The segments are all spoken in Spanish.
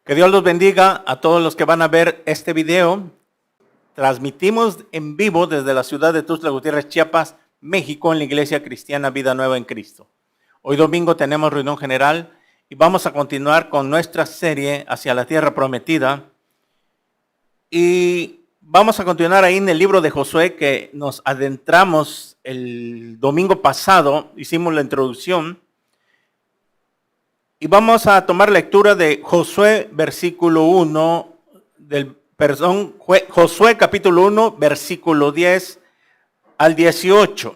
Que Dios los bendiga a todos los que van a ver este video. Transmitimos en vivo desde la ciudad de Tuxtla Gutiérrez, Chiapas, México, en la Iglesia Cristiana Vida Nueva en Cristo. Hoy domingo tenemos reunión general y vamos a continuar con nuestra serie hacia la tierra prometida. Y vamos a continuar ahí en el libro de Josué, que nos adentramos el domingo pasado, hicimos la introducción. Y vamos a tomar lectura de Josué versículo 1, Josué capítulo 1, versículo 10 al 18.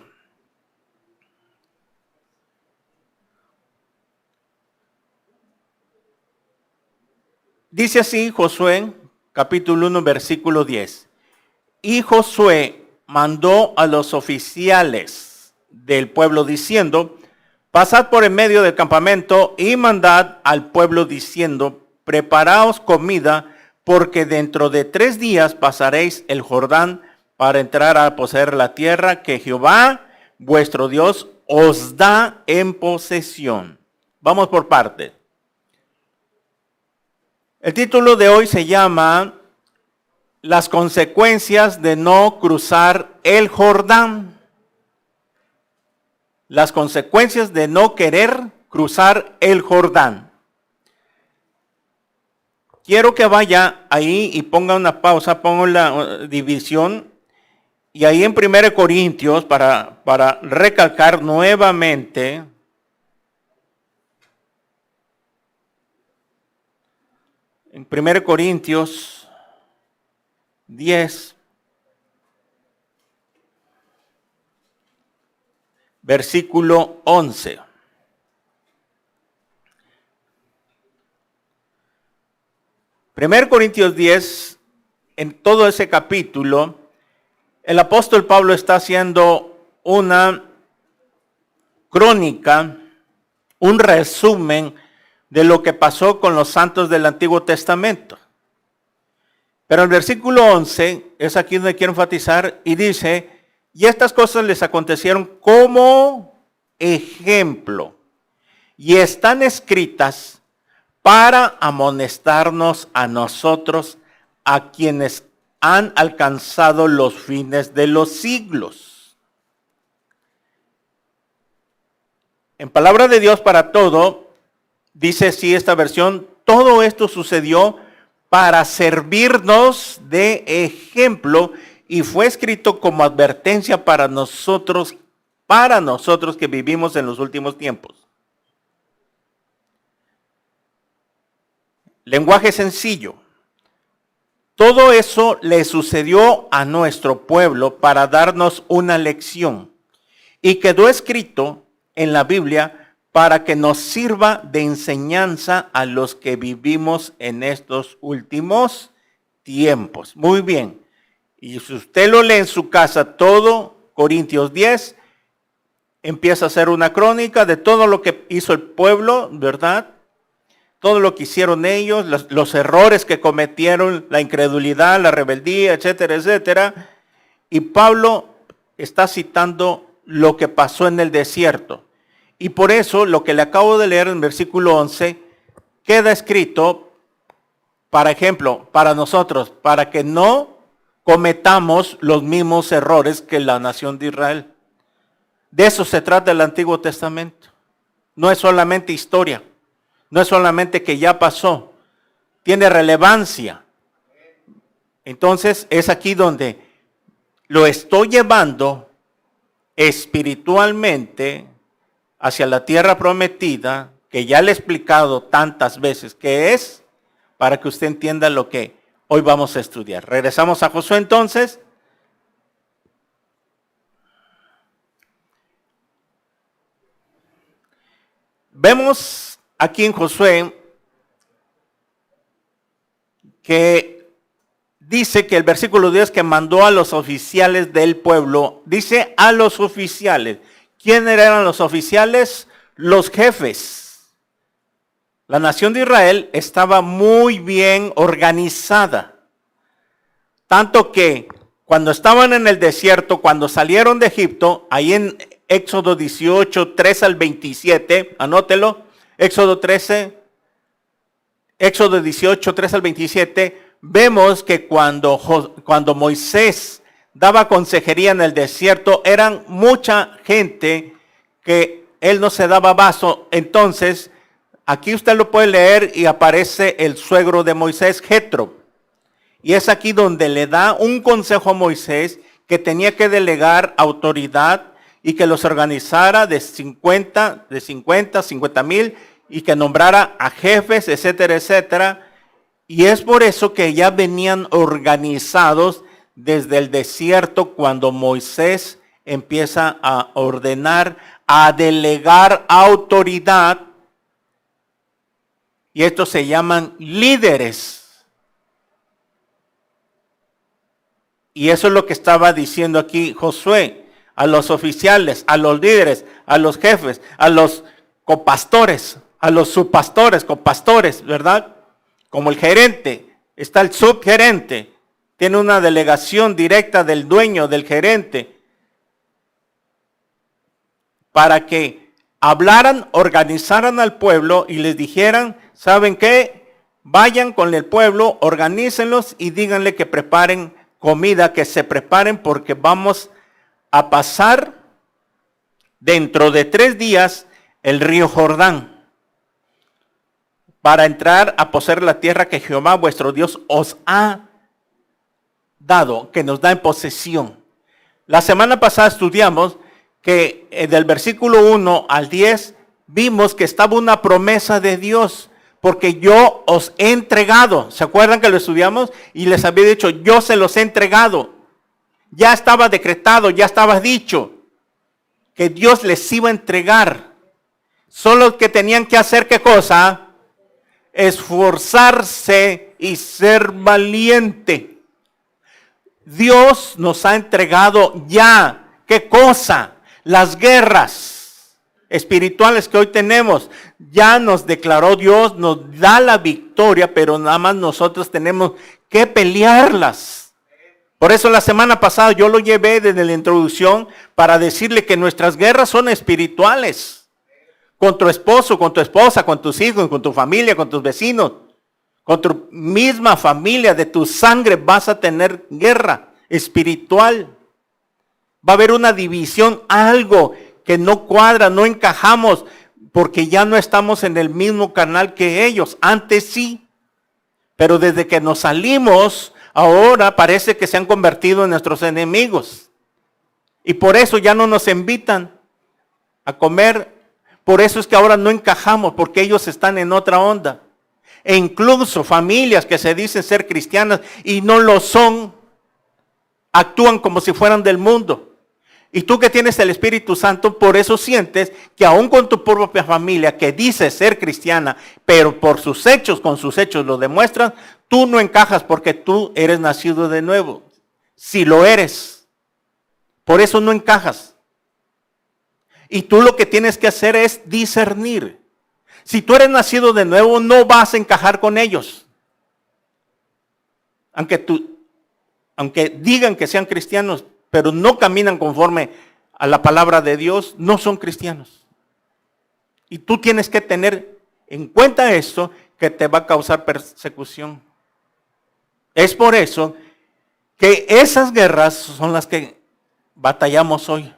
Dice así Josué capítulo 1, versículo 10. Y Josué mandó a los oficiales del pueblo diciendo: pasad por en medio del campamento y mandad al pueblo diciendo: preparaos comida, porque dentro de 3 días pasaréis el Jordán para entrar a poseer la tierra que Jehová, vuestro Dios, os da en posesión. Vamos por partes. El título de hoy se llama Las consecuencias de no cruzar el Jordán. Las consecuencias de no querer cruzar el Jordán. Quiero que vaya ahí y ponga una pausa, ponga la división. Y ahí en 1 Corintios, para recalcar nuevamente, en 1 Corintios 10, versículo 11. Primer Corintios 10, en todo ese capítulo, el apóstol Pablo está haciendo una crónica, un resumen de lo que pasó con los santos del Antiguo Testamento. Pero el versículo 11 es aquí donde quiero enfatizar y dice: y estas cosas les acontecieron como ejemplo y están escritas para amonestarnos a nosotros, a quienes han alcanzado los fines de los siglos. En palabra de Dios para todo, dice así esta versión: todo esto sucedió para servirnos de ejemplo y fue escrito como advertencia para nosotros que vivimos en los últimos tiempos. Lenguaje sencillo. Todo eso le sucedió a nuestro pueblo para darnos una lección y quedó escrito en la Biblia para que nos sirva de enseñanza a los que vivimos en estos últimos tiempos. Muy bien. Y si usted lo lee en su casa todo, Corintios 10, empieza a hacer una crónica de todo lo que hizo el pueblo, ¿verdad? Todo lo que hicieron ellos, los errores que cometieron, la incredulidad, la rebeldía, etcétera, etcétera. Y Pablo está citando lo que pasó en el desierto. Y por eso lo que le acabo de leer en versículo 11 queda escrito, por ejemplo, para nosotros, para que no cometamos los mismos errores que la nación de Israel. De eso se trata el Antiguo Testamento. No es solamente historia, no es solamente que ya pasó, tiene relevancia. Entonces es aquí donde lo estoy llevando espiritualmente hacia la tierra prometida, que ya le he explicado tantas veces que es, para que usted entienda lo que hoy vamos a estudiar. Regresamos a Josué entonces. Vemos aquí en Josué que dice que el versículo 10 que mandó a los oficiales del pueblo, dice a los oficiales. ¿Quiénes eran los oficiales? Los jefes. La nación de Israel estaba muy bien organizada. Tanto que cuando estaban en el desierto, cuando salieron de Egipto, ahí en Éxodo 18, 3 al 27, anótelo, Éxodo 13, Éxodo 18, 3 al 27, vemos que cuando Moisés daba consejería en el desierto, eran mucha gente que él no se daba abasto. Entonces, aquí usted lo puede leer y aparece el suegro de Moisés, Jetro. Y es aquí donde le da un consejo a Moisés que tenía que delegar autoridad y que los organizara de 50 mil y que nombrara a jefes, etcétera, etcétera. Y es por eso que ya venían organizados desde el desierto cuando Moisés empieza a ordenar, a delegar autoridad. Y estos se llaman líderes. Y eso es lo que estaba diciendo aquí Josué, a los oficiales, a los líderes, a los jefes, a los copastores, a los subpastores, copastores, ¿verdad? Como el gerente, está el subgerente, tiene una delegación directa del dueño, del gerente, para que hablaran, organizaran al pueblo y les dijeran, ¿saben qué? Vayan con el pueblo, organícenlos y díganle que preparen comida, que se preparen porque vamos a pasar dentro de 3 días el río Jordán para entrar a poseer la tierra que Jehová vuestro Dios os ha dado, que nos da en posesión. La semana pasada estudiamos que del versículo 1 al 10 vimos que estaba una promesa de Dios, porque yo os he entregado. ¿Se acuerdan que lo estudiamos? Y les había dicho, yo se los he entregado. Ya estaba decretado, ya estaba dicho que Dios les iba a entregar. Solo que tenían que hacer, ¿qué cosa? Esforzarse y ser valiente. Dios nos ha entregado ya, ¿qué cosa? Las guerras espirituales que hoy tenemos, ya nos declaró Dios, nos da la victoria, pero nada más nosotros tenemos que pelearlas. Por eso la semana pasada yo lo llevé desde la introducción para decirle que nuestras guerras son espirituales. Con tu esposo, con tu esposa, con tus hijos, con tu familia, con tus vecinos, con tu misma familia, de tu sangre vas a tener guerra espiritual. Va a haber una división, algo que no cuadra, no encajamos, porque ya no estamos en el mismo canal que ellos. Antes sí, pero desde que nos salimos, ahora parece que se han convertido en nuestros enemigos. Y por eso ya no nos invitan a comer. Por eso es que ahora no encajamos, porque ellos están en otra onda. E incluso familias que se dicen ser cristianas y no lo son, actúan como si fueran del mundo. Y tú que tienes el Espíritu Santo, por eso sientes que aún con tu propia familia que dice ser cristiana, pero por sus hechos, con sus hechos lo demuestran, tú no encajas porque tú eres nacido de nuevo. Si lo eres, por eso no encajas. Y tú lo que tienes que hacer es discernir. Si tú eres nacido de nuevo, no vas a encajar con ellos. Aunque digan que sean cristianos, pero no caminan conforme a la palabra de Dios, no son cristianos. Y tú tienes que tener en cuenta esto, que te va a causar persecución. Es por eso que esas guerras son las que batallamos hoy.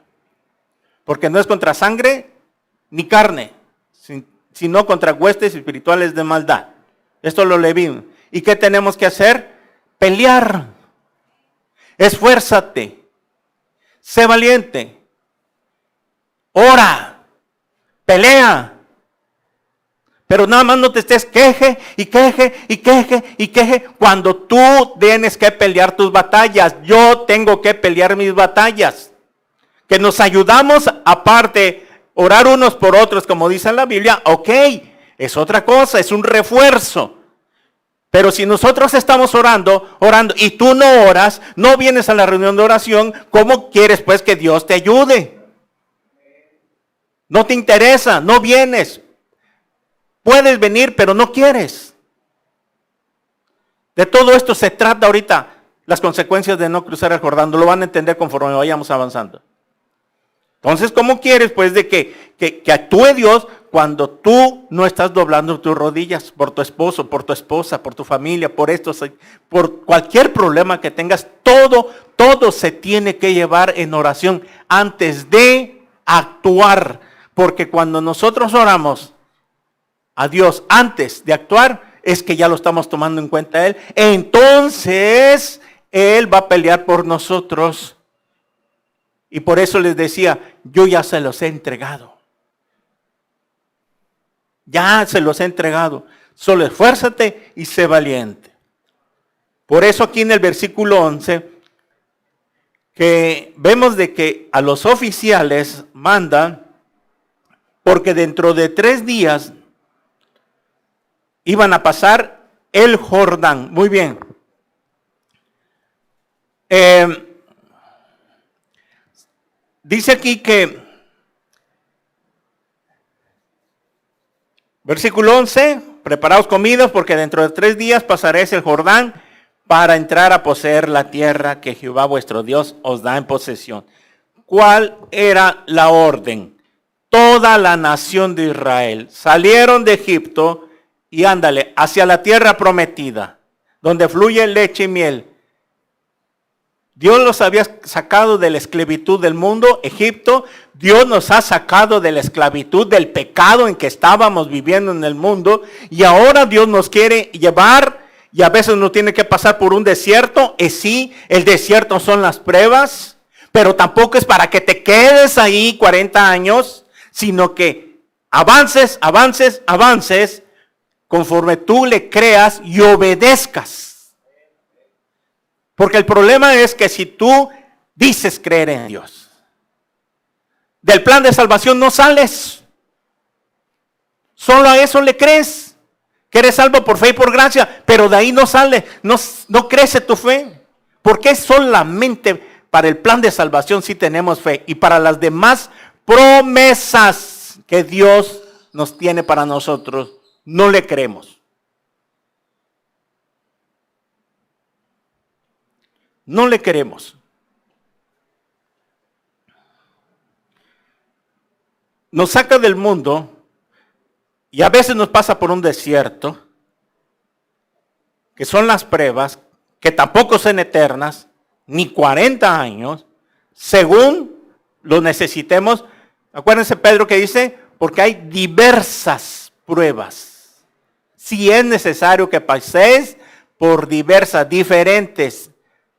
Porque no es contra sangre ni carne, sino contra huestes espirituales de maldad. Esto lo leímos. ¿Y qué tenemos que hacer? Pelear. Esfuérzate. Sé valiente, ora, pelea, pero nada más no te estés queje y queje y queje y queje cuando tú tienes que pelear tus batallas. Yo tengo que pelear mis batallas. Que nos ayudamos aparte, orar unos por otros, como dice en la Biblia, ok, es otra cosa, es un refuerzo. Pero si nosotros estamos orando y tú no oras, no vienes a la reunión de oración, ¿cómo quieres pues que Dios te ayude? No te interesa, no vienes. Puedes venir, pero no quieres. De todo esto se trata ahorita, las consecuencias de no cruzar el Jordán. Lo van a entender conforme vayamos avanzando. Entonces, ¿cómo quieres pues de que actúe Dios cuando tú no estás doblando tus rodillas por tu esposo, por tu esposa, por tu familia, por esto, por cualquier problema que tengas, todo se tiene que llevar en oración antes de actuar. Porque cuando nosotros oramos a Dios antes de actuar, es que ya lo estamos tomando en cuenta a Él. Entonces, Él va a pelear por nosotros. Y por eso les decía, yo ya se los he entregado. Ya se los he entregado. Solo esfuérzate y sé valiente. Por eso aquí en el versículo 11, que vemos de que a los oficiales mandan, porque dentro de 3 días iban a pasar el Jordán. Muy bien. Dice aquí que, versículo 11, preparaos comidos porque dentro de 3 días pasaréis el Jordán para entrar a poseer la tierra que Jehová vuestro Dios os da en posesión. ¿Cuál era la orden? Toda la nación de Israel salieron de Egipto y ándale hacia la tierra prometida, donde fluye leche y miel. Dios los había sacado de la esclavitud del mundo, Egipto. Dios nos ha sacado de la esclavitud del pecado en que estábamos viviendo en el mundo. Y ahora Dios nos quiere llevar, y a veces nos tiene que pasar por un desierto. Sí, el desierto son las pruebas, pero tampoco es para que te quedes ahí 40 años, sino que avances, conforme tú le creas y obedezcas. Porque el problema es que si tú dices creer en Dios, del plan de salvación no sales. Solo a eso le crees, que eres salvo por fe y por gracia, pero de ahí no sale, no crece tu fe. Porque solamente para el plan de salvación sí tenemos fe, y para las demás promesas que Dios nos tiene para nosotros, no le creemos. No le queremos. Nos saca del mundo y a veces nos pasa por un desierto, que son las pruebas, que tampoco son eternas, ni 40 años, según lo necesitemos. Acuérdense Pedro que dice, porque hay diversas pruebas. Si es necesario que paséis por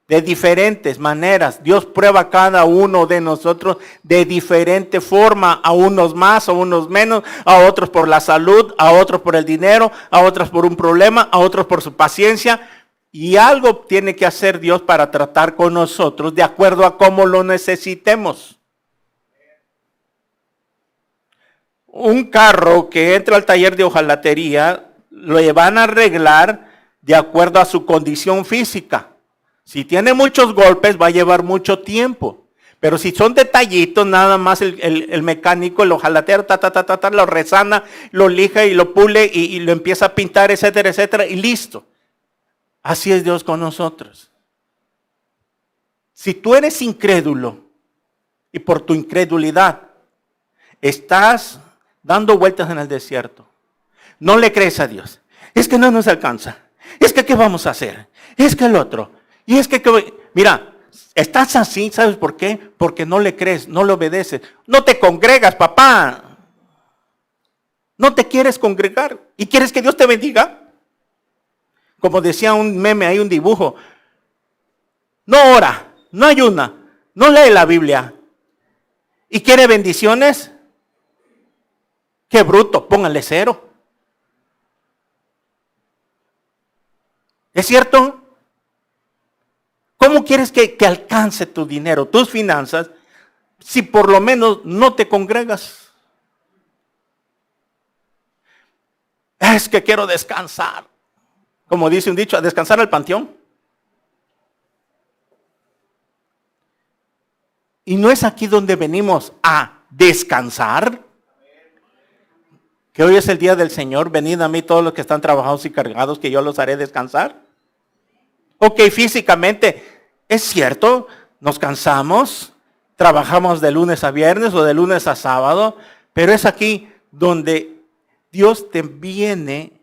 de diferentes maneras. Dios prueba a cada uno de nosotros de diferente forma, a unos más, a unos menos, a otros por la salud, a otros por el dinero, a otros por un problema, a otros por su paciencia. Y algo tiene que hacer Dios para tratar con nosotros de acuerdo a cómo lo necesitemos. Un carro que entra al taller de hojalatería, lo van a arreglar de acuerdo a su condición física. Si tiene muchos golpes, va a llevar mucho tiempo. Pero si son detallitos, nada más el mecánico, el hojalatero, lo resana, lo lija y lo pule y lo empieza a pintar, etcétera, etcétera, y listo. Así es Dios con nosotros. Si tú eres incrédulo y por tu incredulidad estás dando vueltas en el desierto, no le crees a Dios. Es que no nos alcanza. Es que ¿qué vamos a hacer? Es que el otro. Y es que mira, estás así, ¿sabes por qué? Porque no le crees, no le obedeces. No te congregas, papá. No te quieres congregar. ¿Y quieres que Dios te bendiga? Como decía un meme, hay un dibujo. No ora, no ayuna, no lee la Biblia. ¿Y quiere bendiciones? Qué bruto, póngale 0. ¿Es cierto? ¿Cómo quieres que alcance tu dinero, tus finanzas, si por lo menos no te congregas? Es que quiero descansar. Como dice un dicho, a descansar al panteón. Y no es aquí donde venimos a descansar. Que hoy es el día del Señor. Venid a mí todos los que están trabajados y cargados, que yo los haré descansar. Ok, físicamente, es cierto, nos cansamos, trabajamos de lunes a viernes o de lunes a sábado, pero es aquí donde Dios te viene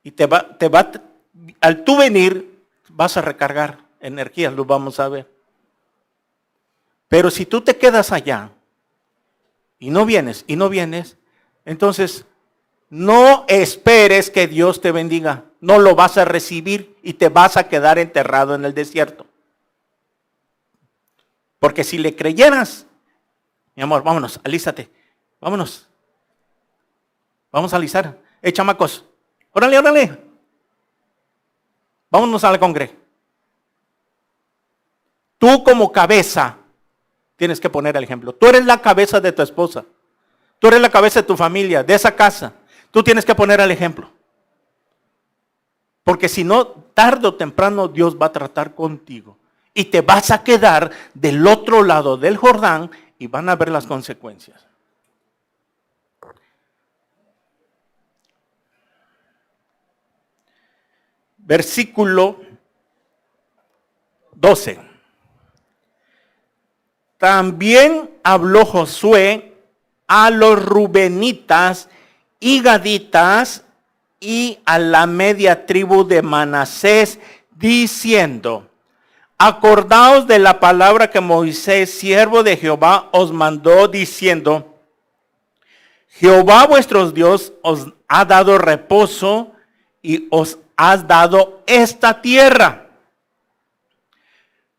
y al tú venir, vas a recargar energías, lo vamos a ver. Pero si tú te quedas allá y no vienes, entonces no esperes que Dios te bendiga. No lo vas a recibir y te vas a quedar enterrado en el desierto. Porque si le creyeras, mi amor, vámonos, alístate, vámonos. Vamos a alisar. Chamacos, órale. Vámonos a la congre. Tú como cabeza tienes que poner el ejemplo. Tú eres la cabeza de tu esposa. Tú eres la cabeza de tu familia, de esa casa. Tú tienes que poner el ejemplo. Porque si no, tarde o temprano Dios va a tratar contigo. Y te vas a quedar del otro lado del Jordán y van a ver las consecuencias. Versículo 12. También habló Josué a los rubenitas y gaditas y a la media tribu de Manasés, diciendo: acordaos de la palabra que Moisés, siervo de Jehová, os mandó, diciendo: Jehová vuestro Dios os ha dado reposo y os has dado esta tierra.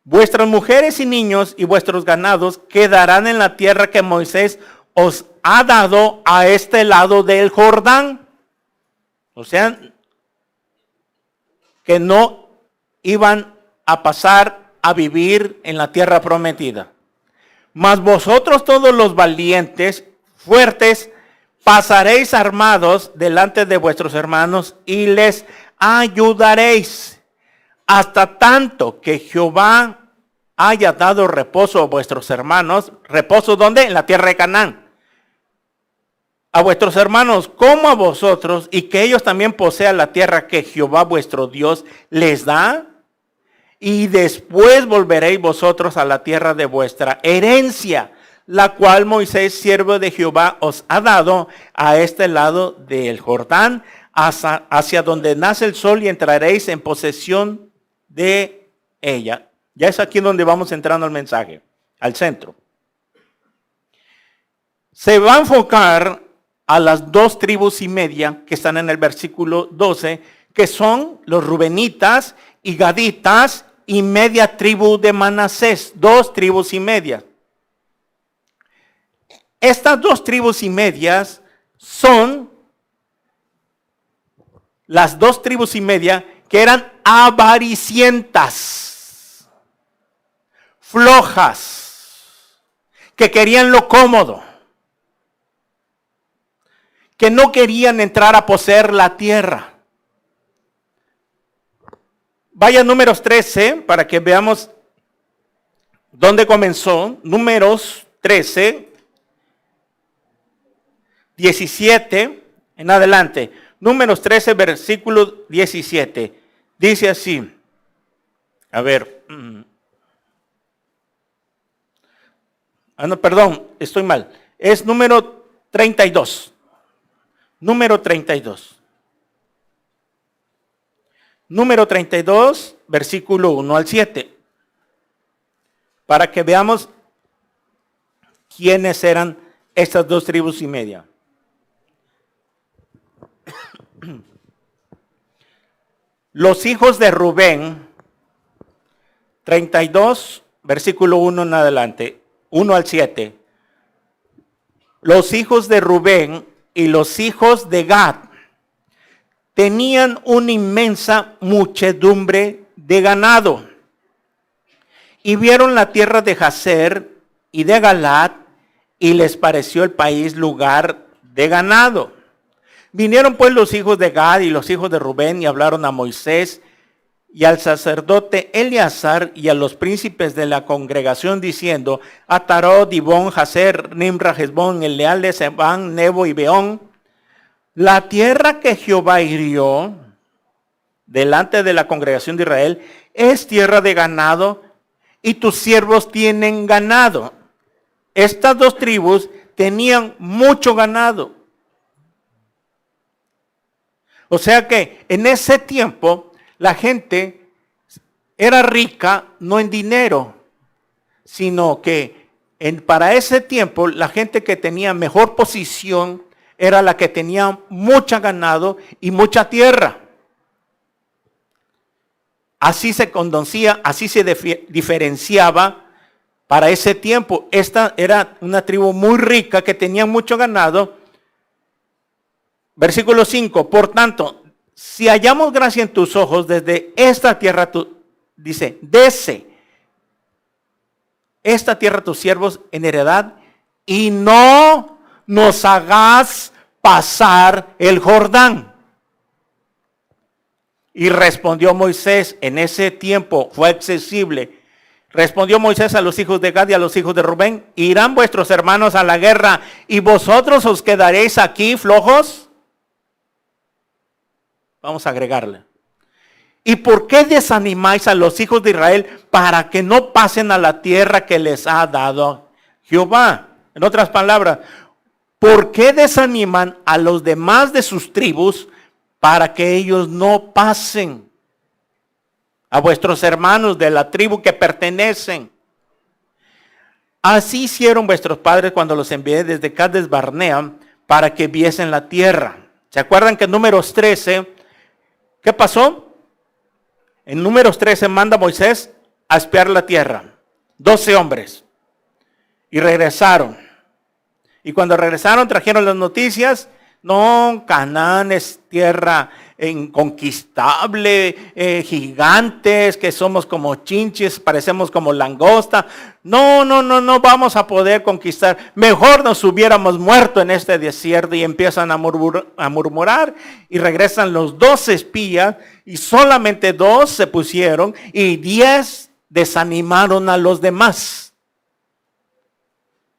Vuestras mujeres y niños y vuestros ganados quedarán en la tierra que Moisés os ha dado a este lado del Jordán. O sea, que no iban a pasar a vivir en la tierra prometida. Mas vosotros todos los valientes, fuertes, pasaréis armados delante de vuestros hermanos y les ayudaréis, hasta tanto que Jehová haya dado reposo a vuestros hermanos. ¿Reposo dónde? En la tierra de Canaán. A vuestros hermanos como a vosotros, y que ellos también posean la tierra que Jehová vuestro Dios les da. Y después volveréis vosotros a la tierra de vuestra herencia, la cual Moisés, siervo de Jehová, os ha dado a este lado del Jordán, hacia donde nace el sol, y entraréis en posesión de ella. Ya es aquí donde vamos entrando al mensaje, al centro. Se va a enfocar a las 2 tribus y media que están en el versículo 12, que son los rubenitas y gaditas y media tribu de Manasés, 2 tribus y media. Estas 2 tribus y medias son las 2 tribus y media que eran avaricientas, flojas, que querían lo cómodo, que no querían entrar a poseer la tierra. Vaya Números 13 para que veamos dónde comenzó. Números 13, 17 en adelante. Números 13, versículo 17. Dice así. A ver. No, perdón, estoy mal. Es número 32. Número 32. Número 32, versículo 1 al 7. Para que veamos quiénes eran estas 2 tribus y media. Los hijos de Rubén, 32, versículo 1 en adelante, 1 al 7. Los hijos de Rubén y los hijos de Gad tenían una inmensa muchedumbre de ganado. Y vieron la tierra de Jazer y de Galaad, y les pareció el país lugar de ganado. Vinieron pues los hijos de Gad y los hijos de Rubén y hablaron a Moisés y al sacerdote Eleazar y a los príncipes de la congregación, diciendo: Atarot, Dibón, Jazer, Nimra, Hesbón, el leal de Sebán, Nebo y Beón, la tierra que Jehová hirió delante de la congregación de Israel es tierra de ganado, y tus siervos tienen ganado. Estas 2 tribus tenían mucho ganado, O sea que en ese tiempo la gente era rica no en dinero, sino que para ese tiempo la gente que tenía mejor posición era la que tenía mucho ganado y mucha tierra. Así se conocía, así se diferenciaba para ese tiempo. Esta era una tribu muy rica que tenía mucho ganado. Versículo 5, por tanto, si hallamos gracia en tus ojos desde esta tierra, dice, dese esta tierra a tus siervos en heredad y no nos hagas pasar el Jordán. Y respondió Moisés, en ese tiempo fue accesible. Respondió Moisés a los hijos de Gad y a los hijos de Rubén, ¿irán vuestros hermanos a la guerra y vosotros os quedaréis aquí flojos? Vamos a agregarle. ¿Y por qué desanimáis a los hijos de Israel para que no pasen a la tierra que les ha dado Jehová? En otras palabras, ¿por qué desaniman a los demás de sus tribus para que ellos no pasen a vuestros hermanos de la tribu que pertenecen? Así hicieron vuestros padres cuando los envié desde Cades Barnea para que viesen la tierra. ¿Se acuerdan que en Números 13, qué pasó? En Números 13 manda Moisés a espiar la tierra. 12 hombres. Y regresaron. Y cuando regresaron trajeron las noticias. No, Canaán es tierra inconquistable, gigantes, que somos como chinches, parecemos como langosta. No vamos a poder conquistar. Mejor nos hubiéramos muerto en este desierto. Y empiezan a murmurar y regresan los 12 espías y solamente 2 se pusieron y 10 desanimaron a los demás.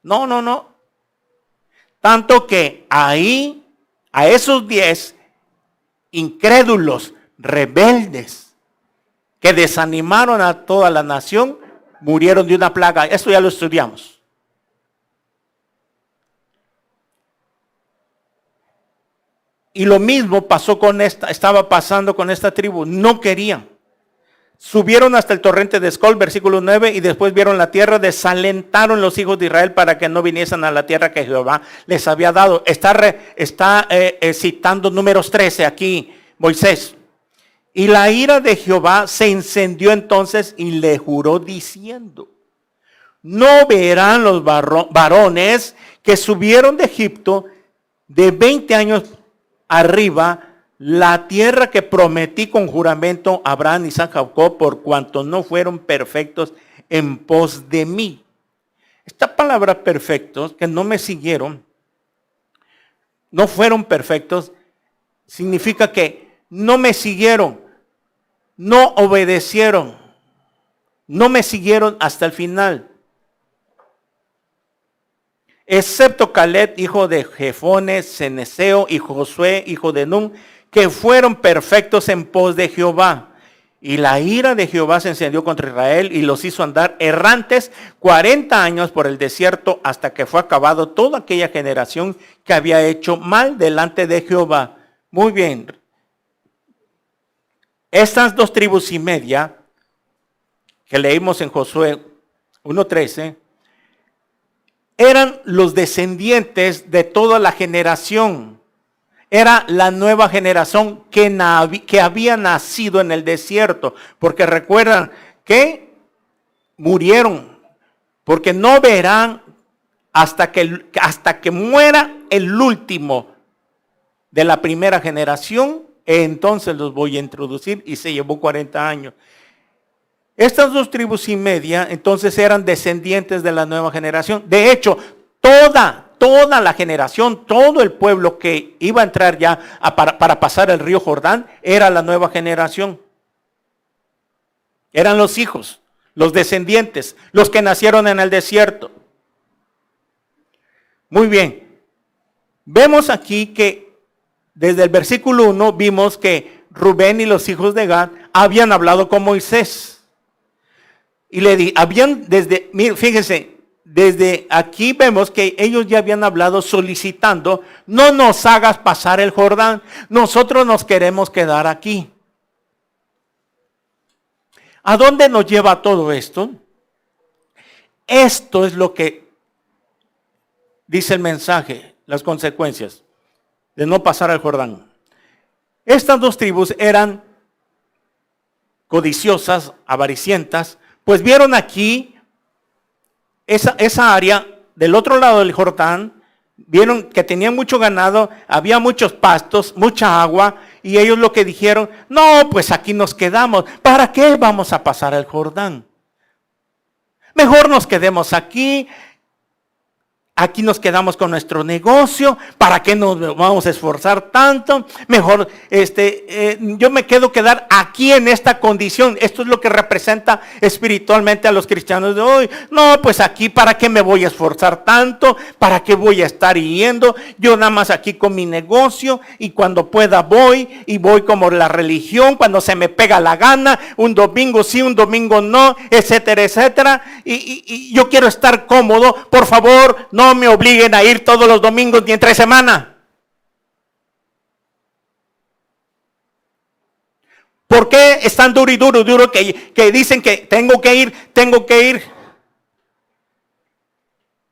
No. Tanto que ahí, a esos 10 incrédulos, rebeldes, que desanimaron a toda la nación, murieron de una plaga. Esto ya lo estudiamos. Y lo mismo estaba pasando con esta tribu. No querían. Subieron hasta el torrente de Escol, versículo 9, y después vieron la tierra, desalentaron los hijos de Israel para que no viniesen a la tierra que Jehová les había dado. Está citando Números 13 aquí, Moisés. Y la ira de Jehová se encendió entonces y le juró diciendo, no verán los varones que subieron de Egipto de 20 años arriba la tierra que prometí con juramento a Abraham, Isaac, Jacob, por cuanto no fueron perfectos en pos de mí. Esta palabra perfectos, que no me siguieron, no fueron perfectos, significa que no me siguieron, no obedecieron, no me siguieron hasta el final. Excepto Caleb, hijo de Jefone, Ceneseo, y Josué, hijo de Nun, que fueron perfectos en pos de Jehová. Y la ira de Jehová se encendió contra Israel y los hizo andar errantes 40 años por el desierto hasta que fue acabado toda aquella generación que había hecho mal delante de Jehová. Muy bien. Estas 2 tribus y media que leímos en Josué 1:13 eran los descendientes de toda la generación. Era la nueva generación que había nacido en el desierto. Porque recuerdan que murieron. Porque no verán hasta que muera el último de la primera generación. Entonces los voy a introducir. Y se llevó 40 años. Estas 2 tribus y media entonces eran descendientes de la nueva generación. De hecho, toda la generación, todo el pueblo que iba a entrar ya para pasar el río Jordán, era la nueva generación. Eran los hijos, los descendientes, los que nacieron en el desierto. Muy bien. Vemos aquí que desde el versículo 1 vimos que Rubén y los hijos de Gad habían hablado con Moisés. Y habían fíjense, desde aquí vemos que ellos ya habían hablado solicitando, no nos hagas pasar el Jordán, nosotros nos queremos quedar aquí. ¿A dónde nos lleva todo esto? Esto es lo que dice el mensaje, las consecuencias de no pasar al Jordán. Estas dos tribus eran codiciosas, avaricientas, pues vieron aquí esa área del otro lado del Jordán, vieron que tenían mucho ganado, había muchos pastos, mucha agua, y ellos lo que dijeron, no, pues aquí nos quedamos, ¿para qué vamos a pasar el Jordán? Mejor nos quedemos aquí. Aquí nos quedamos con nuestro negocio. ¿Para qué nos vamos a esforzar tanto? Mejor yo me quedar aquí en esta condición. Esto es lo que representa espiritualmente a los cristianos de hoy. No, pues aquí ¿para qué me voy a esforzar tanto? ¿Para qué voy a estar yendo? Yo nada más aquí con mi negocio y cuando pueda voy y voy como la religión, cuando se me pega la gana, un domingo sí, un domingo no, etcétera, etcétera. Y yo quiero estar cómodo. Por favor, no me obliguen a ir todos los domingos ni entre semana. ¿Por qué están duro y duro que dicen que tengo que ir?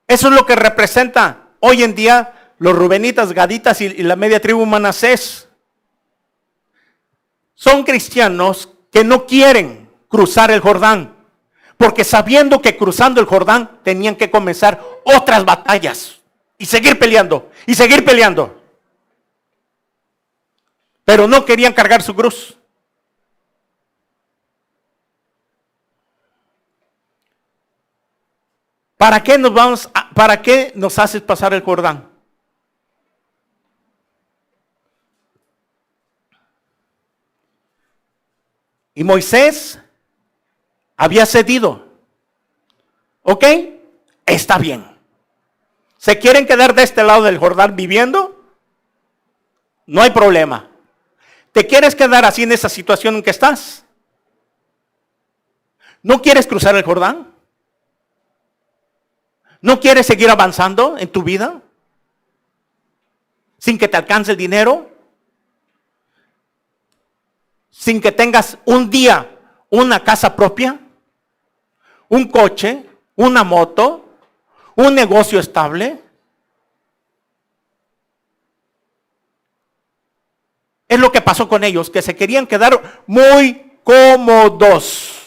Eso es lo que representa hoy en día los rubenitas, gaditas y la media tribu Manasés. Son cristianos que no quieren cruzar el Jordán, porque sabiendo que cruzando el Jordán tenían que comenzar otras batallas y seguir peleando. Pero no querían cargar su cruz. ¿Para qué nos haces pasar el Jordán? Y Moisés había cedido. ¿Ok? Está bien. ¿Se quieren quedar de este lado del Jordán viviendo? No hay problema. ¿Te quieres quedar así en esa situación en que estás? ¿No quieres cruzar el Jordán? ¿No quieres seguir avanzando en tu vida? ¿Sin que te alcance el dinero? ¿Sin que tengas un día una casa propia? ¿Un coche? ¿Una moto? ¿Un negocio estable? Es lo que pasó con ellos, que se querían quedar muy cómodos.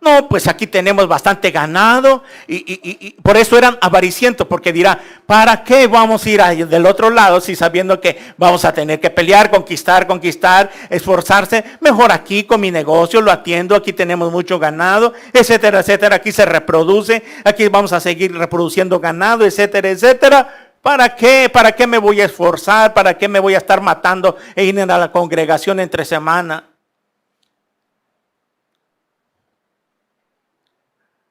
No, pues aquí tenemos bastante ganado y por eso eran avaricientos, porque dirá, ¿para qué vamos a ir ahí del otro lado si sabiendo que vamos a tener que pelear, conquistar, esforzarse? Mejor aquí con mi negocio lo atiendo, aquí tenemos mucho ganado, etcétera, etcétera, aquí se reproduce, aquí vamos a seguir reproduciendo ganado, etcétera, etcétera. ¿Para qué? ¿Para qué me voy a esforzar? ¿Para qué me voy a estar matando e ir a la congregación entre semana?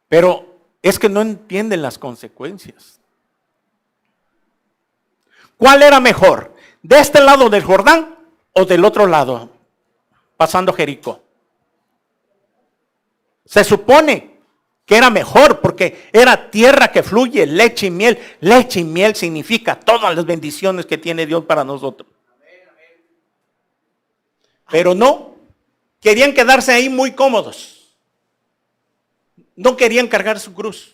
Pero es que no entienden las consecuencias. ¿Cuál era mejor? ¿De este lado del Jordán o del otro lado, pasando Jericó? Se supone que era mejor porque era tierra que fluye leche y miel. Leche y miel significa todas las bendiciones que tiene Dios para nosotros. Pero no, querían quedarse ahí muy cómodos. No querían cargar su cruz.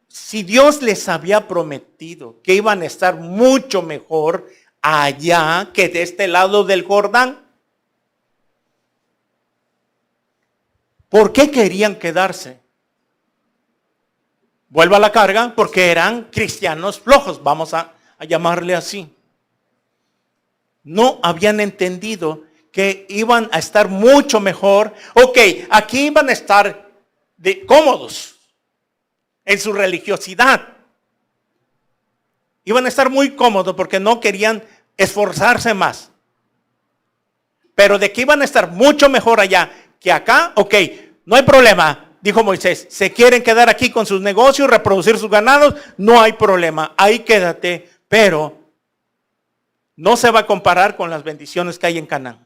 Si Dios les había prometido que iban a estar mucho mejor allá que de este lado del Jordán, ¿por qué querían quedarse? Vuelvo a la carga, porque eran cristianos flojos, vamos a llamarle así. No habían entendido que iban a estar mucho mejor. Ok, aquí iban a estar cómodos en su religiosidad. Iban a estar muy cómodos porque no querían esforzarse más. Pero de que iban a estar mucho mejor allá que acá, ok, no hay problema. Dijo Moisés, se quieren quedar aquí con sus negocios, reproducir sus ganados, no hay problema, ahí quédate, pero no se va a comparar con las bendiciones que hay en Canaán.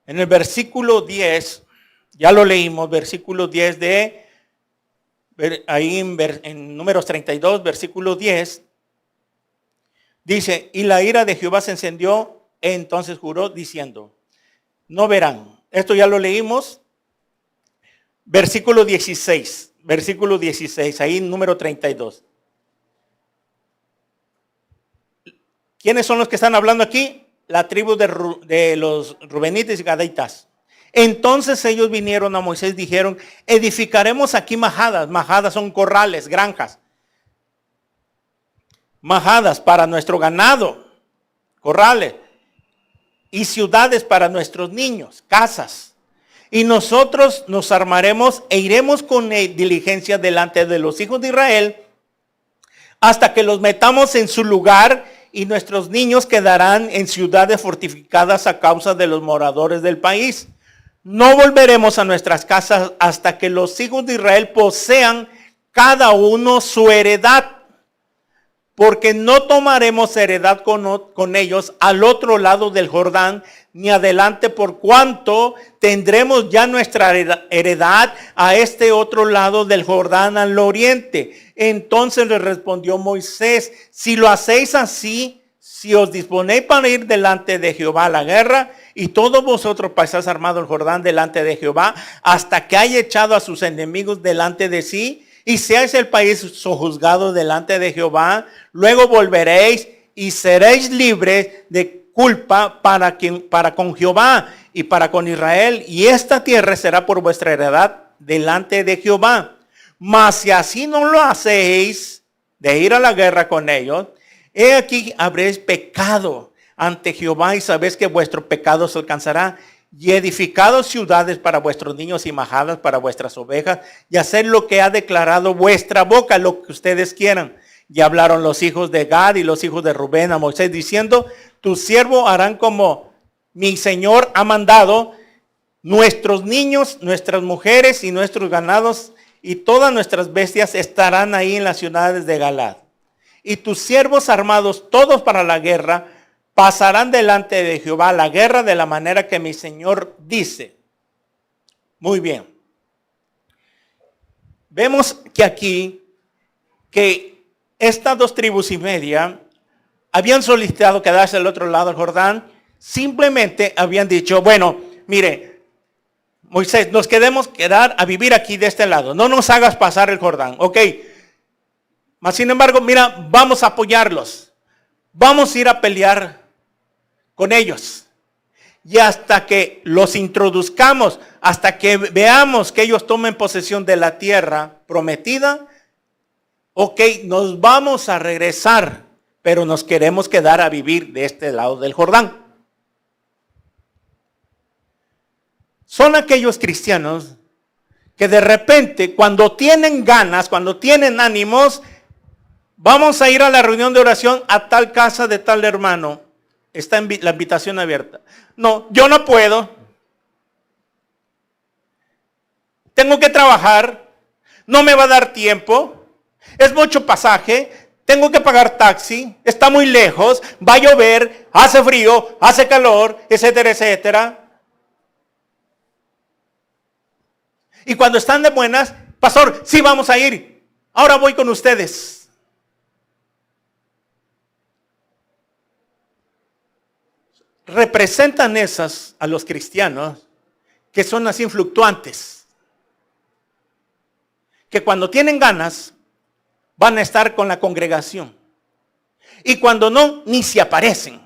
En el versículo 10, ya lo leímos, versículo 10 ahí en Números 32, versículo 10, dice, y la ira de Jehová se encendió, entonces juró diciendo, no verán. Esto ya lo leímos. Versículo 16, ahí número 32. ¿Quiénes son los que están hablando aquí? La tribu de los Rubenitas y Gaditas. Entonces ellos vinieron a Moisés y dijeron, edificaremos aquí majadas. Majadas son corrales, granjas. Majadas para nuestro ganado, corrales. Y ciudades para nuestros niños, casas. Y nosotros nos armaremos e iremos con diligencia delante de los hijos de Israel hasta que los metamos en su lugar y nuestros niños quedarán en ciudades fortificadas a causa de los moradores del país. No volveremos a nuestras casas hasta que los hijos de Israel posean cada uno su heredad, porque no tomaremos heredad con ellos al otro lado del Jordán, ni adelante, por cuanto tendremos ya nuestra heredad a este otro lado del Jordán al oriente. Entonces le respondió Moisés, si lo hacéis así, si os disponéis para ir delante de Jehová a la guerra, y todos vosotros pasáis armado el Jordán delante de Jehová, hasta que haya echado a sus enemigos delante de sí, y seáis el país sojuzgado delante de Jehová, luego volveréis y seréis libres de culpa para con Jehová y para con Israel, y esta tierra será por vuestra heredad delante de Jehová. Mas si así no lo hacéis, de ir a la guerra con ellos, he aquí habréis pecado ante Jehová, y sabéis que vuestro pecado se alcanzará, y edificado ciudades para vuestros niños y majadas para vuestras ovejas, y hacer lo que ha declarado vuestra boca, lo que ustedes quieran. Y hablaron los hijos de Gad y los hijos de Rubén a Moisés, diciendo, tus siervos harán como mi Señor ha mandado, nuestros niños, nuestras mujeres y nuestros ganados y todas nuestras bestias estarán ahí en las ciudades de Galaad. Y tus siervos armados, todos para la guerra, pasarán delante de Jehová la guerra de la manera que mi Señor dice. Muy bien. Vemos que aquí, que estas dos tribus y media habían solicitado quedarse al otro lado del Jordán. Simplemente habían dicho, bueno, mire, Moisés, nos quedemos quedar a vivir aquí de este lado. No nos hagas pasar el Jordán. Ok. Mas sin embargo, mira, vamos a apoyarlos. Vamos a ir a pelear con ellos. Y hasta que los introduzcamos, hasta que veamos que ellos tomen posesión de la tierra prometida, ok, nos vamos a regresar, pero nos queremos quedar a vivir de este lado del Jordán. Son aquellos cristianos que de repente, cuando tienen ganas, cuando tienen ánimos, vamos a ir a la reunión de oración a tal casa de tal hermano. Está la invitación abierta. No, yo no puedo. Tengo que trabajar. No me va a dar tiempo. Es mucho pasaje. Tengo que pagar taxi. Está muy lejos. Va a llover. Hace frío. Hace calor. Etcétera, etcétera. Y cuando están de buenas, pastor, sí vamos a ir. Ahora voy con ustedes. Representan esas a los cristianos que son así fluctuantes, que cuando tienen ganas van a estar con la congregación y cuando no, ni se aparecen,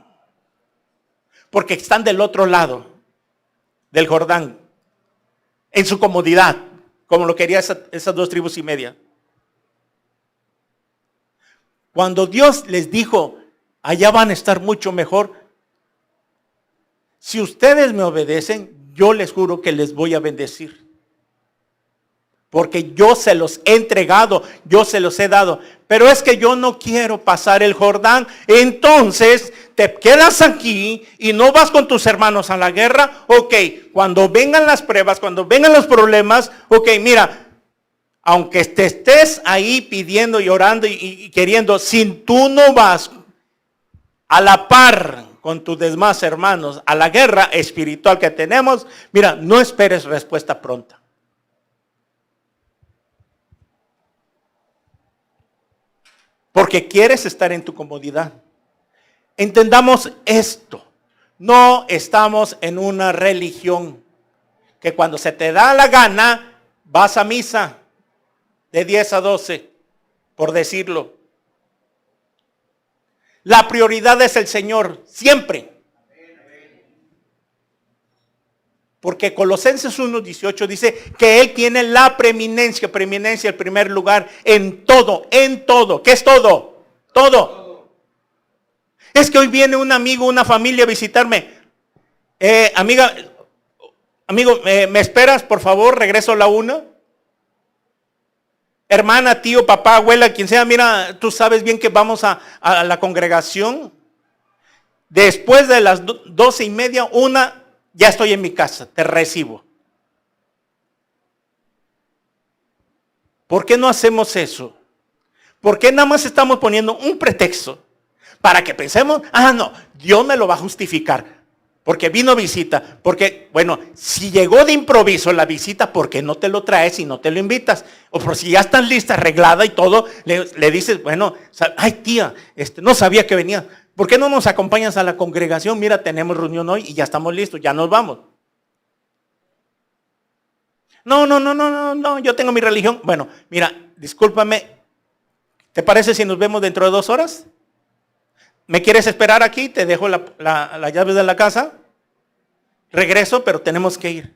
porque están del otro lado del Jordán, en su comodidad, como lo querían esas dos tribus y media. Cuando Dios les dijo, allá van a estar mucho mejor, si ustedes me obedecen, yo les juro que les voy a bendecir. Porque yo se los he entregado, yo se los he dado. Pero es que yo no quiero pasar el Jordán. Entonces te quedas aquí y no vas con tus hermanos a la guerra. Ok, cuando vengan las pruebas, cuando vengan los problemas, ok, mira, aunque te estés ahí pidiendo y orando y queriendo, si tú no vas a la par con tus demás hermanos a la guerra espiritual que tenemos, mira, no esperes respuesta pronta. Porque quieres estar en tu comodidad. Entendamos esto. No estamos en una religión que cuando se te da la gana vas a misa de 10 a 12, por decirlo. La prioridad es el Señor, siempre. Porque Colosenses 1:18 dice que Él tiene la preeminencia, el primer lugar en todo, en todo. ¿Qué es todo? Todo. Es que hoy viene un amigo, una familia a visitarme. Amigo, ¿me esperas, por favor? Regreso a la 1. Hermana, tío, papá, abuela, quien sea, mira, tú sabes bien que vamos a la congregación. Después de las 12:30, 1, ya estoy en mi casa, te recibo. ¿Por qué no hacemos eso? ¿Por qué nada más estamos poniendo un pretexto para que pensemos, no, Dios me lo va a justificar? Porque vino visita, porque, bueno, si llegó de improviso la visita, ¿por qué no te lo traes y no te lo invitas? O por si ya estás lista, arreglada y todo, le dices, bueno, ay tía, no sabía que venía. ¿Por qué no nos acompañas a la congregación? Mira, tenemos reunión hoy y ya estamos listos, ya nos vamos. No, yo tengo mi religión. Bueno, mira, discúlpame, ¿te parece si nos vemos dentro de 2 horas? ¿Me quieres esperar aquí? Te dejo la llave de la casa. Regreso, pero tenemos que ir.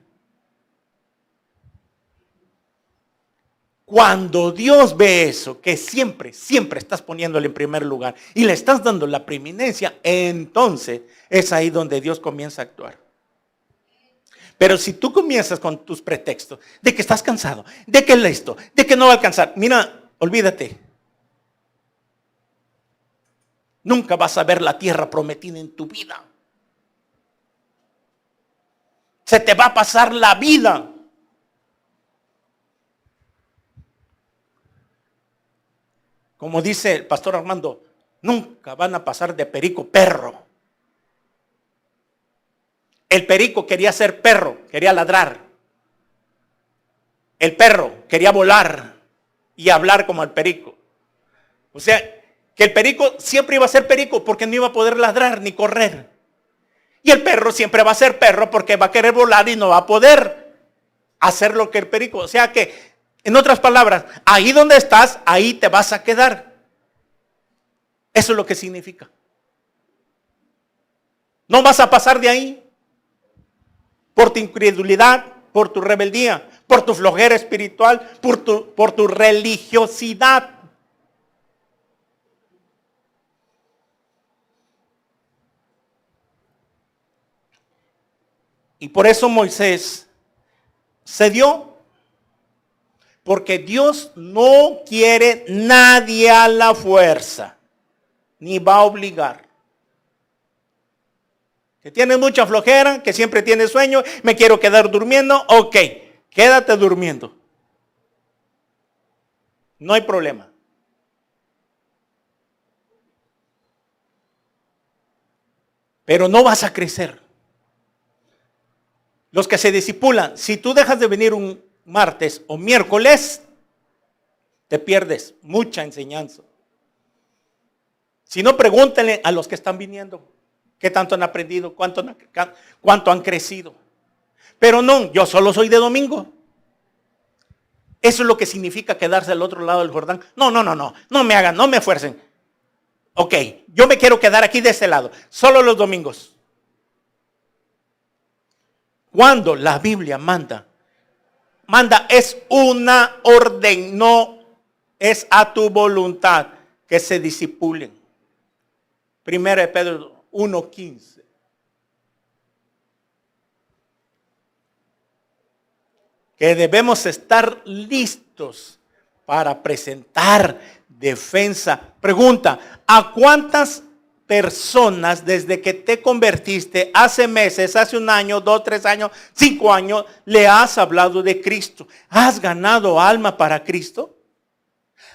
Cuando Dios ve eso, que siempre estás poniéndole en primer lugar y le estás dando la preeminencia, entonces es ahí donde Dios comienza a actuar. Pero si tú comienzas con tus pretextos de que estás cansado, de que esto, de que no va a alcanzar, mira, olvídate. Nunca vas a ver la tierra prometida en tu vida. Se te va a pasar la vida. Como dice el pastor Armando, nunca van a pasar de perico perro. El perico quería ser perro, quería ladrar. El perro quería volar y hablar como el perico. O sea, que el perico siempre iba a ser perico porque no iba a poder ladrar ni correr. Y el perro siempre va a ser perro porque va a querer volar y no va a poder hacer lo que el perico. O sea que, en otras palabras, ahí donde estás, ahí te vas a quedar. Eso es lo que significa. No vas a pasar de ahí por tu incredulidad, por tu rebeldía, por tu flojera espiritual, por tu religiosidad. Y por eso Moisés cedió, porque Dios no quiere nadie a la fuerza, ni va a obligar. Que tienes mucha flojera, que siempre tienes sueño, me quiero quedar durmiendo, ok, quédate durmiendo. No hay problema. Pero no vas a crecer. Los que se discipulan, si tú dejas de venir un martes o miércoles, te pierdes mucha enseñanza. Si no, pregúntenle a los que están viniendo, qué tanto han aprendido, cuánto han crecido. Pero no, yo solo soy de domingo. Eso es lo que significa quedarse al otro lado del Jordán. No me hagan, no me fuercen. Ok, yo me quiero quedar aquí de este lado, solo los domingos. Cuando la Biblia manda es una orden, no es a tu voluntad que se discipulen. 1 Pedro 1:15. Que debemos estar listos para presentar defensa. Pregunta, ¿a cuántas personas desde que te convertiste hace meses, hace 1 año, 2, 3 años, 5 años, le has hablado de Cristo? ¿Has ganado alma para Cristo?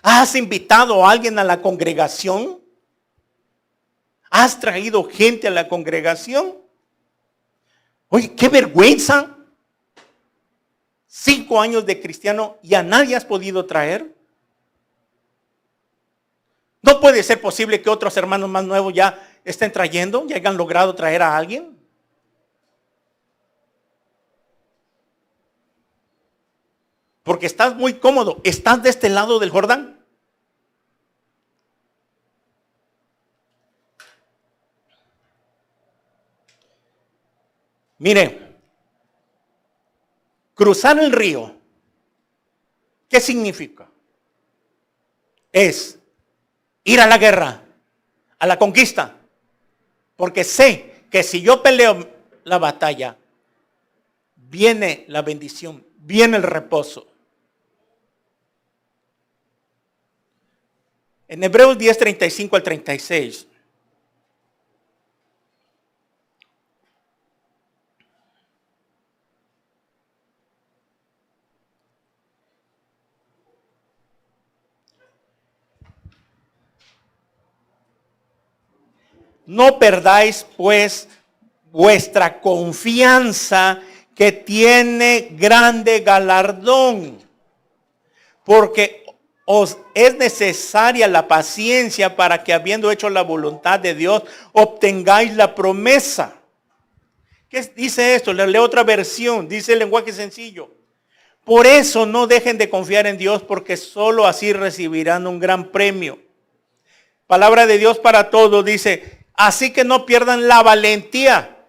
¿Has invitado a alguien a la congregación? ¿Has traído gente a la congregación? Oye, qué vergüenza. 5 años de cristiano y a nadie has podido traer. No puede ser posible que otros hermanos más nuevos ya estén trayendo, ya hayan logrado traer a alguien. Porque estás muy cómodo. ¿Estás de este lado del Jordán? Mire, cruzar el río, ¿qué significa? Es ir a la guerra, a la conquista. Porque sé que si yo peleo la batalla, viene la bendición, viene el reposo. En Hebreos 10, 35 al 36. No perdáis pues vuestra confianza, que tiene grande galardón, porque os es necesaria la paciencia para que, habiendo hecho la voluntad de Dios, obtengáis la promesa. ¿Qué dice esto? Le leo otra versión, dice el lenguaje sencillo. Por eso no dejen de confiar en Dios, porque solo así recibirán un gran premio. Palabra de Dios para todos, dice: así que no pierdan la valentía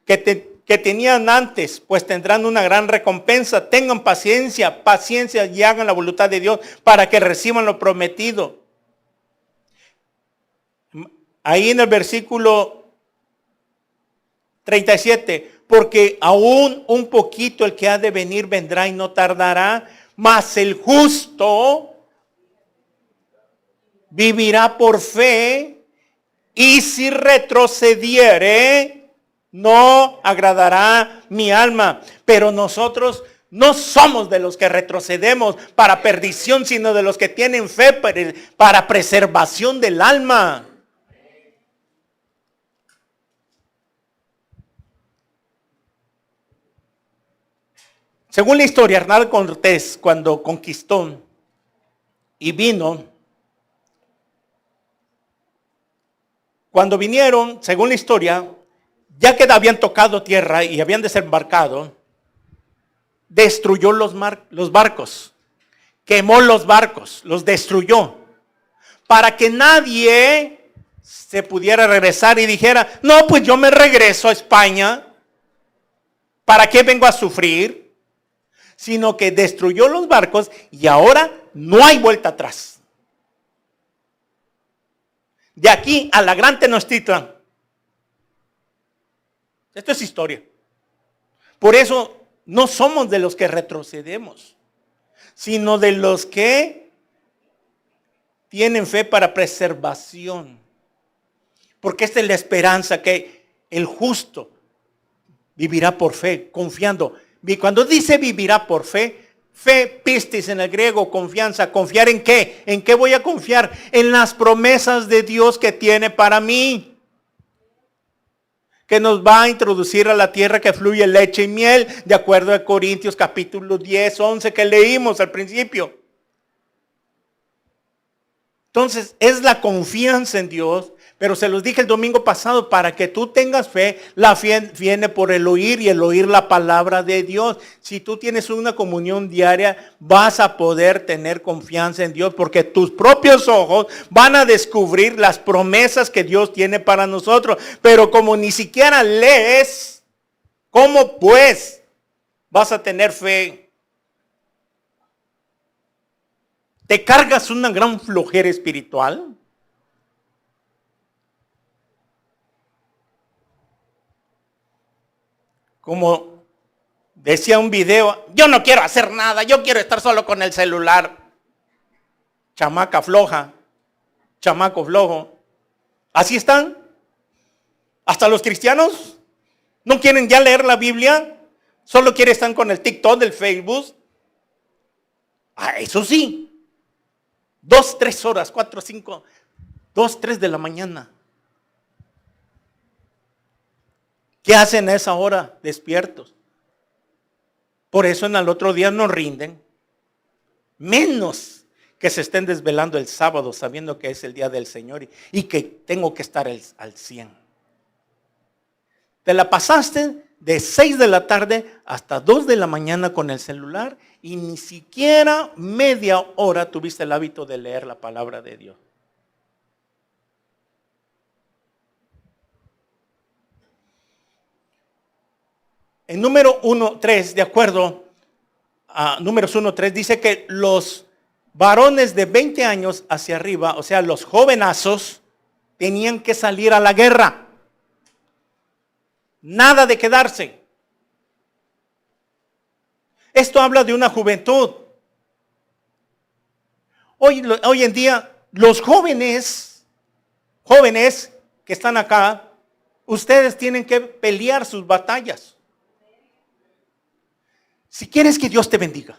que tenían antes, pues tendrán una gran recompensa. Tengan paciencia y hagan la voluntad de Dios para que reciban lo prometido. Ahí en el versículo 37, porque aún un poquito el que ha de venir vendrá y no tardará, mas el justo vivirá por fe, y si retrocediere, no agradará mi alma. Pero nosotros no somos de los que retrocedemos para perdición, sino de los que tienen fe para preservación del alma. Según la historia, Hernán Cortés, cuando conquistó y vino, cuando vinieron, según la historia, ya que habían tocado tierra y habían desembarcado, destruyó los barcos, quemó los barcos, los destruyó, para que nadie se pudiera regresar y dijera: no, pues yo me regreso a España, ¿para qué vengo a sufrir? Sino que destruyó los barcos y ahora no hay vuelta atrás. De aquí a la Gran Tenochtitlan. Esto es historia. Por eso no somos de los que retrocedemos, sino de los que tienen fe para preservación. Porque esta es la esperanza, que el justo vivirá por fe, confiando. Y cuando dice vivirá por fe, fe, pistis en el griego, confianza. ¿Confiar en qué? ¿En qué voy a confiar? En las promesas de Dios que tiene para mí. Que nos va a introducir a la tierra que fluye leche y miel, de acuerdo a Corintios capítulo 10, 11 que leímos al principio. Entonces es la confianza en Dios, pero se los dije el domingo pasado, para que tú tengas fe, la fe viene por el oír y el oír la palabra de Dios. Si tú tienes una comunión diaria, vas a poder tener confianza en Dios, porque tus propios ojos van a descubrir las promesas que Dios tiene para nosotros. Pero como ni siquiera lees, ¿cómo pues vas a tener fe? ¿Te cargas una gran flojera espiritual? Como decía un video: yo no quiero hacer nada, yo quiero estar solo con el celular. Chamaca floja, chamaco flojo. Así están. Hasta los cristianos no quieren ya leer la Biblia, solo quieren estar con el TikTok, del Facebook. Eso sí, 2, 3 horas, 4, 5, 2, 3 de la mañana. ¿Qué hacen a esa hora despiertos? Por eso en el otro día no rinden. Menos que se estén desvelando el sábado sabiendo que es el día del Señor y que tengo que estar al 100. Te la pasaste de 6 de la tarde hasta 2 de la mañana con el celular y ni siquiera media hora tuviste el hábito de leer la palabra de Dios. En número 1:3, de acuerdo a números 1:3, dice que los varones de 20 años hacia arriba, o sea, los jovenazos, tenían que salir a la guerra. Nada de quedarse. Esto habla de una juventud. Hoy en día, los jóvenes que están acá, ustedes tienen que pelear sus batallas. Si quieres que Dios te bendiga,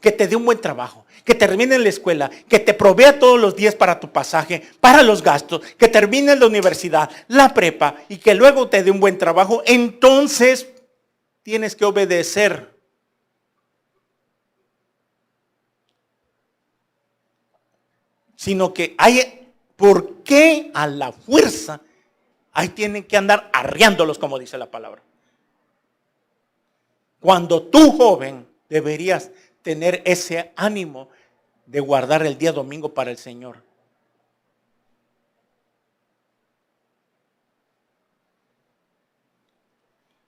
que te dé un buen trabajo, que termine en la escuela, que te provea todos los días para tu pasaje, para los gastos, que termine la universidad, la prepa y que luego te dé un buen trabajo, entonces tienes que obedecer. Sino que ¿por qué a la fuerza? Ahí tienen que andar arreándolos, como dice la palabra. Cuando tú, joven, deberías tener ese ánimo de guardar el día domingo para el Señor.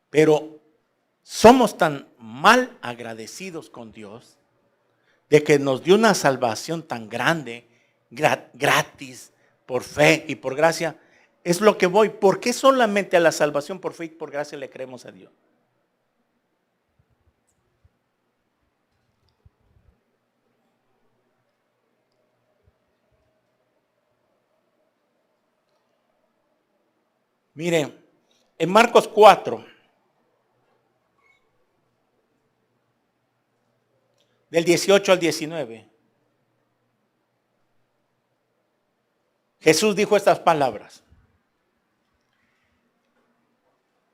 Pero somos tan mal agradecidos con Dios de que nos dio una salvación tan grande, gratis, por fe y por gracia. Es lo que voy. ¿Por qué solamente a la salvación por fe y por gracia le creemos a Dios? Miren, en Marcos 4, del 18 al 19, Jesús dijo estas palabras.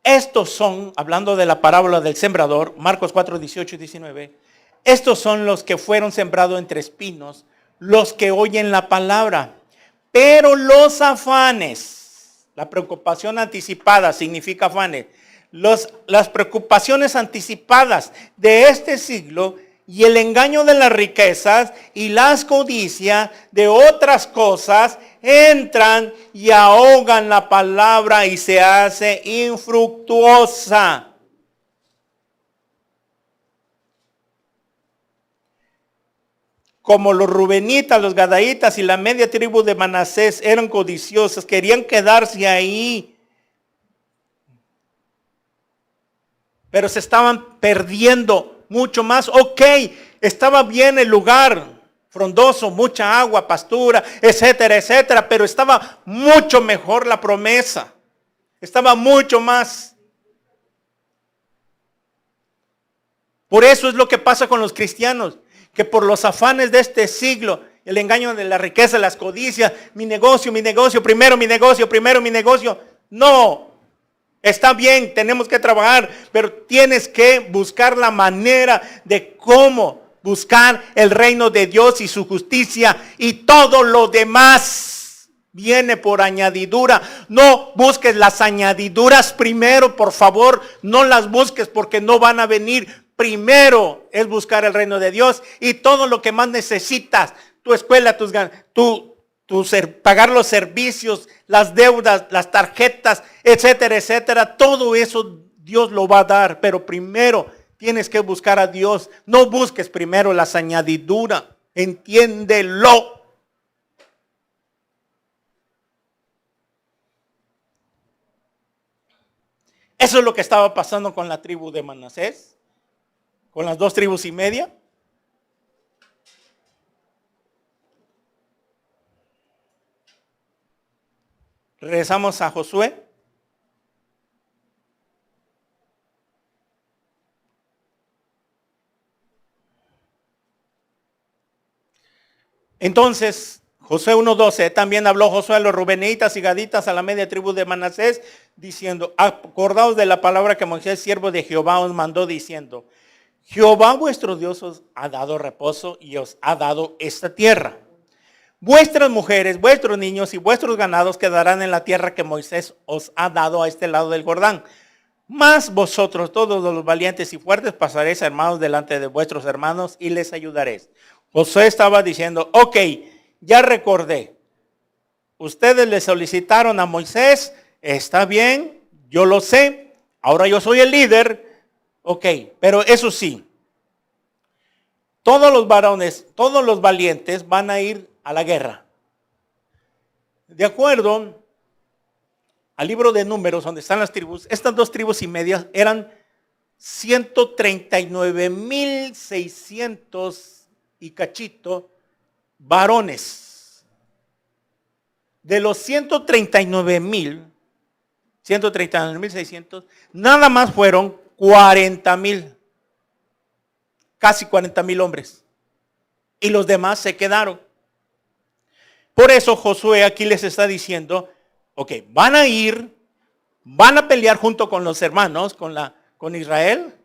Estos son, hablando de la parábola del sembrador, Marcos 4, 18 y 19, estos son los que fueron sembrados entre espinos, los que oyen la palabra, pero los afanes, la preocupación anticipada significa afanes, las preocupaciones anticipadas de este siglo y el engaño de las riquezas y las codicias de otras cosas entran y ahogan la palabra y se hace infructuosa. Como los rubenitas, los gadaítas y la media tribu de Manasés eran codiciosos, querían quedarse ahí, pero se estaban perdiendo mucho más. Ok, estaba bien el lugar, frondoso, mucha agua, pastura, etcétera, etcétera, pero estaba mucho mejor la promesa. Estaba mucho más. Por eso es lo que pasa con los cristianos, que por los afanes de este siglo, el engaño de la riqueza, las codicias, mi negocio, primero mi negocio. No. Está bien, tenemos que trabajar, pero tienes que buscar la manera de cómo buscar el reino de Dios y su justicia, y todo lo demás viene por añadidura. No busques las añadiduras primero, por favor, no las busques porque no van a venir. Primero es buscar el reino de Dios y todo lo que más necesitas, tu escuela, pagar los servicios, las deudas, las tarjetas, etcétera, etcétera, todo eso Dios lo va a dar, pero primero tienes que buscar a Dios. No busques primero las añadiduras, entiéndelo. Eso es lo que estaba pasando con la tribu de Manasés, con las 2 tribus y media. Regresamos a Josué. Entonces, Josué 1:12, también habló Josué a los rubenitas y gaditas, a la media tribu de Manasés, diciendo, acordaos de la palabra que Moisés, siervo de Jehová, os mandó, diciendo, Jehová vuestro Dios os ha dado reposo y os ha dado esta tierra. Vuestras mujeres, vuestros niños y vuestros ganados quedarán en la tierra que Moisés os ha dado a este lado del Jordán. Mas vosotros, todos los valientes y fuertes, pasaréis armados delante de vuestros hermanos y les ayudaréis. Josué estaba diciendo, ok, ya recordé. Ustedes le solicitaron a Moisés, está bien, yo lo sé, ahora yo soy el líder, ok, pero eso sí, todos los varones, todos los valientes van a ir a la guerra. De acuerdo al libro de Números, donde están las tribus, estas 2 tribus y media eran 139,600 y cachito varones. De los 139,600, nada más fueron 40,000, casi 40,000 hombres. Y los demás se quedaron. Por eso Josué aquí les está diciendo, ok, van a ir, van a pelear junto con los hermanos, con Israel,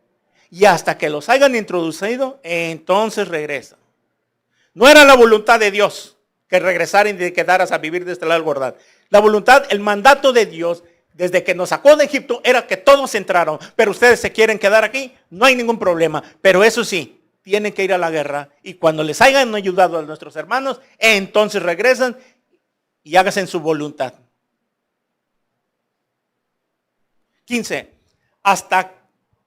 y hasta que los hayan introducido, entonces regresan. No era la voluntad de Dios que regresaran y te quedaras a vivir de este lado del Jordán. La voluntad, el mandato de Dios, desde que nos sacó de Egipto, era que todos entraron. Pero ustedes se quieren quedar aquí, no hay ningún problema. Pero eso sí, tienen que ir a la guerra. Y cuando les hayan ayudado a nuestros hermanos, entonces regresan y háganse en su voluntad. 15. Hasta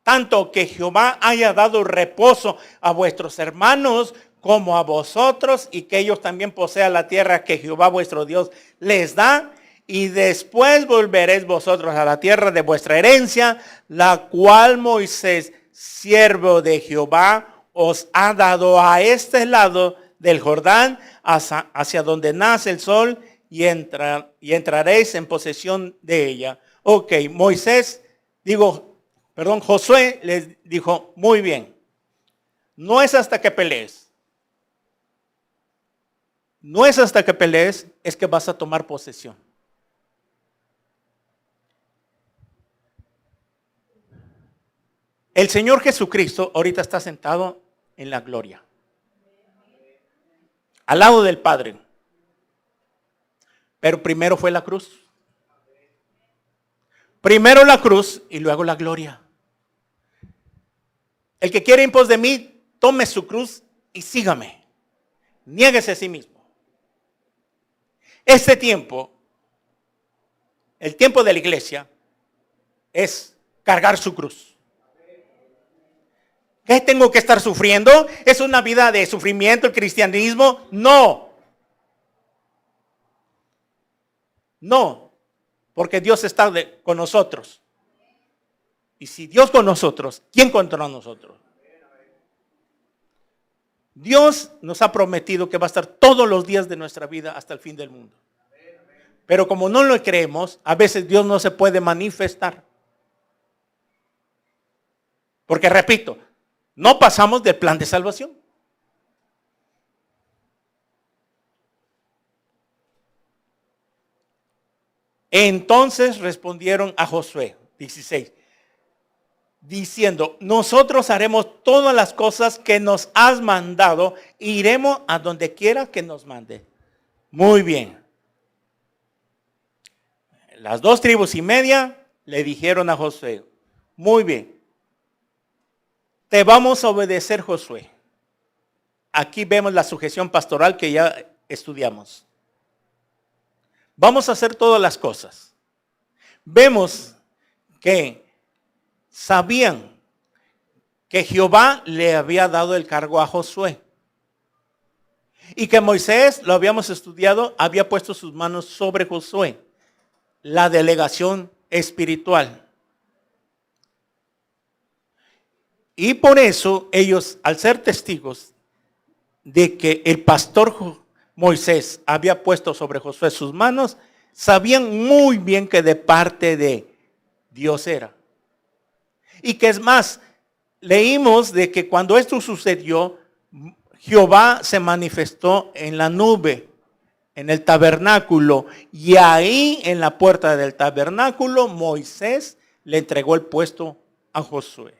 tanto que Jehová haya dado reposo a vuestros hermanos como a vosotros, y que ellos también posean la tierra que Jehová vuestro Dios les da, y después volveréis vosotros a la tierra de vuestra herencia, la cual Moisés, siervo de Jehová, os ha dado a este lado del Jordán, hacia donde nace el sol, y entraréis en posesión de ella. Ok, Josué les dijo, muy bien, no es hasta que pelees. No es hasta que pelees, es que vas a tomar posesión. El Señor Jesucristo ahorita está sentado en la gloria, al lado del Padre. Pero primero fue la cruz. Primero la cruz y luego la gloria. El que quiere en pos de mí, tome su cruz y sígame. Niéguese a sí mismo. Este tiempo, el tiempo de la iglesia, es cargar su cruz. ¿Qué tengo que estar sufriendo? ¿Es una vida de sufrimiento el cristianismo? No. No, porque Dios está con nosotros. Y si Dios con nosotros, ¿quién contra nosotros? Dios nos ha prometido que va a estar todos los días de nuestra vida hasta el fin del mundo. Pero como no lo creemos, a veces Dios no se puede manifestar. Porque repito, no pasamos del plan de salvación. Entonces respondieron a Josué, 16, diciendo, nosotros haremos todas las cosas que nos has mandado, iremos a donde quiera que nos mande. Muy bien. Las 2 tribus y media le dijeron a Josué, muy bien, te vamos a obedecer, Josué. Aquí vemos la sujeción pastoral que ya estudiamos. Vamos a hacer todas las cosas. Vemos que sabían que Jehová le había dado el cargo a Josué. Y que Moisés, lo habíamos estudiado, había puesto sus manos sobre Josué. La delegación espiritual. Y por eso ellos, al ser testigos de que el pastor Moisés había puesto sobre Josué sus manos, sabían muy bien que de parte de Dios era. Y que es más, leímos de que cuando esto sucedió, Jehová se manifestó en la nube en el tabernáculo, y ahí en la puerta del tabernáculo Moisés le entregó el puesto a Josué.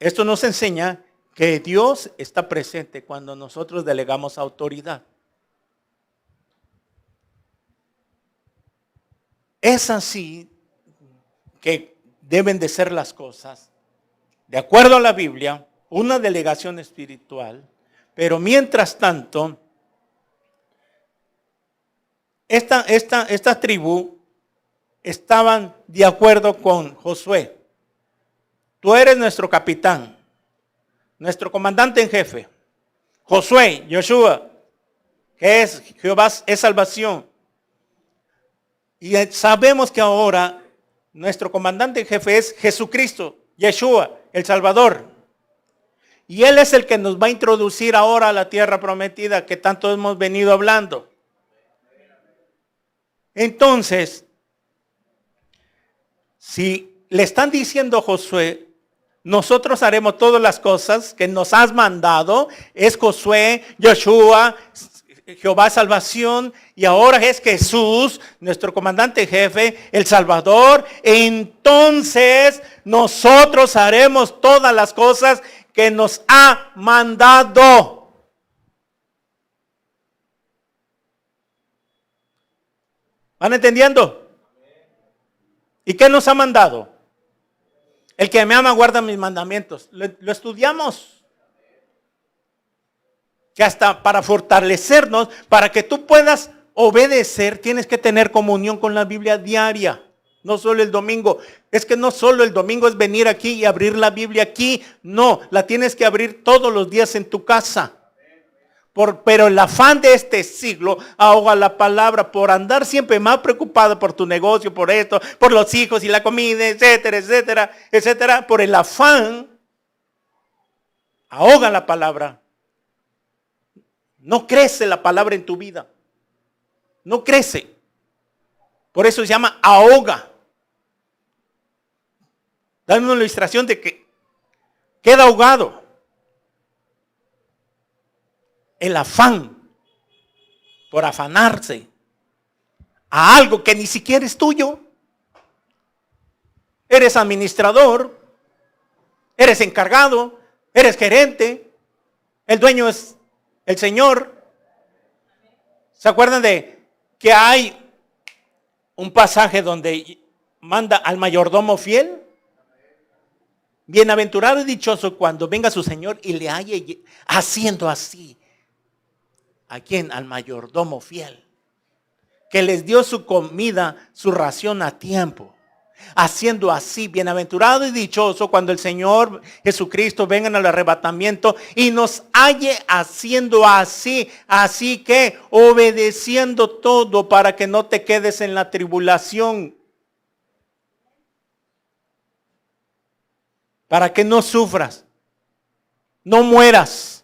Esto nos enseña que Dios está presente cuando nosotros delegamos autoridad. Es así que deben de ser las cosas, de acuerdo a la Biblia, una delegación espiritual, pero mientras tanto, esta tribu estaban de acuerdo con Josué. Tú eres nuestro capitán, nuestro comandante en jefe. Josué, Joshua, que es Jehová es salvación. Y sabemos que ahora nuestro comandante en jefe es Jesucristo, Yeshua, el Salvador. Y Él es el que nos va a introducir ahora a la tierra prometida que tanto hemos venido hablando. Entonces, si le están diciendo a Josué, nosotros haremos todas las cosas que nos has mandado, es Josué, Yeshua, Jehová salvación, y ahora es Jesús, nuestro comandante jefe, el Salvador, entonces nosotros haremos todas las cosas que nos ha mandado. ¿Van entendiendo? ¿Y qué nos ha mandado? El que me ama guarda mis mandamientos. Lo estudiamos. Que hasta para fortalecernos, para que tú puedas obedecer, tienes que tener comunión con la Biblia diaria. No solo el domingo. Es que no solo el domingo es venir aquí y abrir la Biblia aquí. No, la tienes que abrir todos los días en tu casa. Pero el afán de este siglo ahoga la palabra por andar siempre más preocupado por tu negocio, por esto, por los hijos y la comida, etcétera, etcétera, etcétera. Por el afán ahoga la palabra. No crece la palabra en tu vida. No crece. Por eso se llama ahoga. Dame una ilustración de que queda ahogado. El afán por afanarse a algo que ni siquiera es tuyo. Eres administrador, eres encargado, eres gerente, el dueño es el Señor. ¿Se acuerdan de que hay un pasaje donde manda al mayordomo fiel? Bienaventurado y dichoso cuando venga su Señor y le halle haciendo así. ¿A quién? Al mayordomo fiel, que les dio su comida, su ración a tiempo. Haciendo así, bienaventurado y dichoso cuando el Señor Jesucristo venga en el arrebatamiento y nos halle haciendo así. Así que obedeciendo todo para que no te quedes en la tribulación. Para que no sufras, no mueras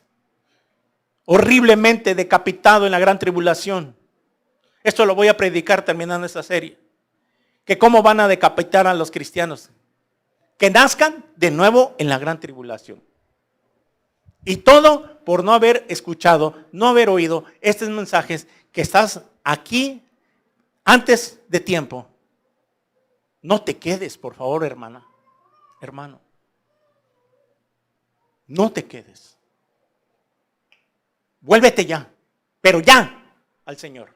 horriblemente decapitado en la gran tribulación. Esto lo voy a predicar terminando esta serie. Que cómo van a decapitar a los cristianos. Que nazcan de nuevo en la gran tribulación. Y todo por no haber escuchado, no haber oído estos mensajes que estás aquí antes de tiempo. No te quedes, por favor, hermana, hermano. No te quedes. Vuélvete ya, pero ya al Señor.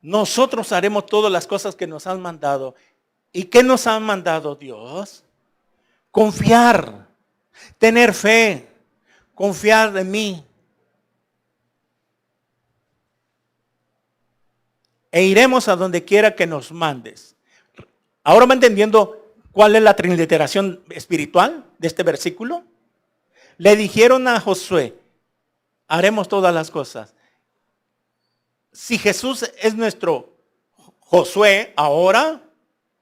Nosotros haremos todas las cosas que nos han mandado. ¿Y qué nos ha mandado Dios? Confiar, tener fe, confiar en mí. E iremos a donde quiera que nos mandes. Ahora va entendiendo cuál es la transliteración espiritual de este versículo. Le dijeron a Josué, haremos todas las cosas. Si Jesús es nuestro Josué ahora,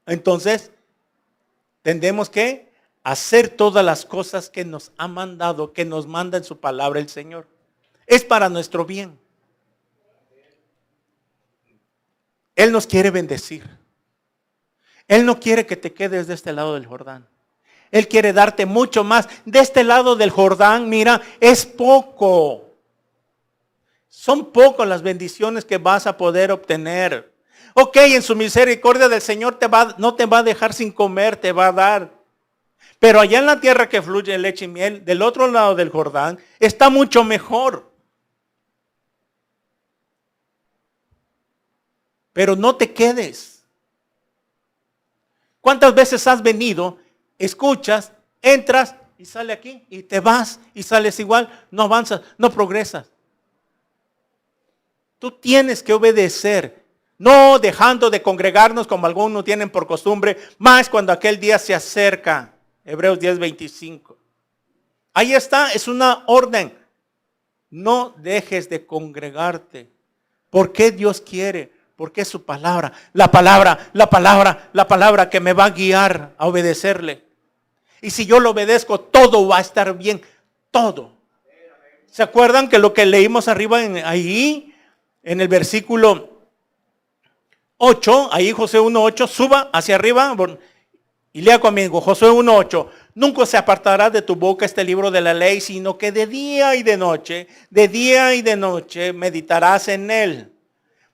entonces tendremos que hacer todas las cosas que nos ha mandado, que nos manda en su palabra el Señor. Es para nuestro bien. Él nos quiere bendecir. Él no quiere que te quedes de este lado del Jordán. Él quiere darte mucho más. De este lado del Jordán, mira, es poco. Son pocas las bendiciones que vas a poder obtener. Ok, en su misericordia del Señor no te va a dejar sin comer, te va a dar. Pero allá en la tierra que fluye leche y miel, del otro lado del Jordán, está mucho mejor. Pero no te quedes. ¿Cuántas veces has venido, escuchas, entras y sale aquí y te vas y sales igual? No avanzas, no progresas. Tú tienes que obedecer, no dejando de congregarnos como algunos tienen por costumbre, más cuando aquel día se acerca. Hebreos 10:25. Ahí está, es una orden. No dejes de congregarte. ¿Por qué Dios quiere? Porque es su palabra. La palabra que me va a guiar a obedecerle. Y si yo lo obedezco, todo va a estar bien. Todo. ¿Se acuerdan que lo que leímos arriba ahí, en el versículo 8, ahí Josué 1:8, suba hacia arriba y lea conmigo, Josué 1:8. Nunca se apartará de tu boca este libro de la ley, sino que de día y de noche meditarás en él,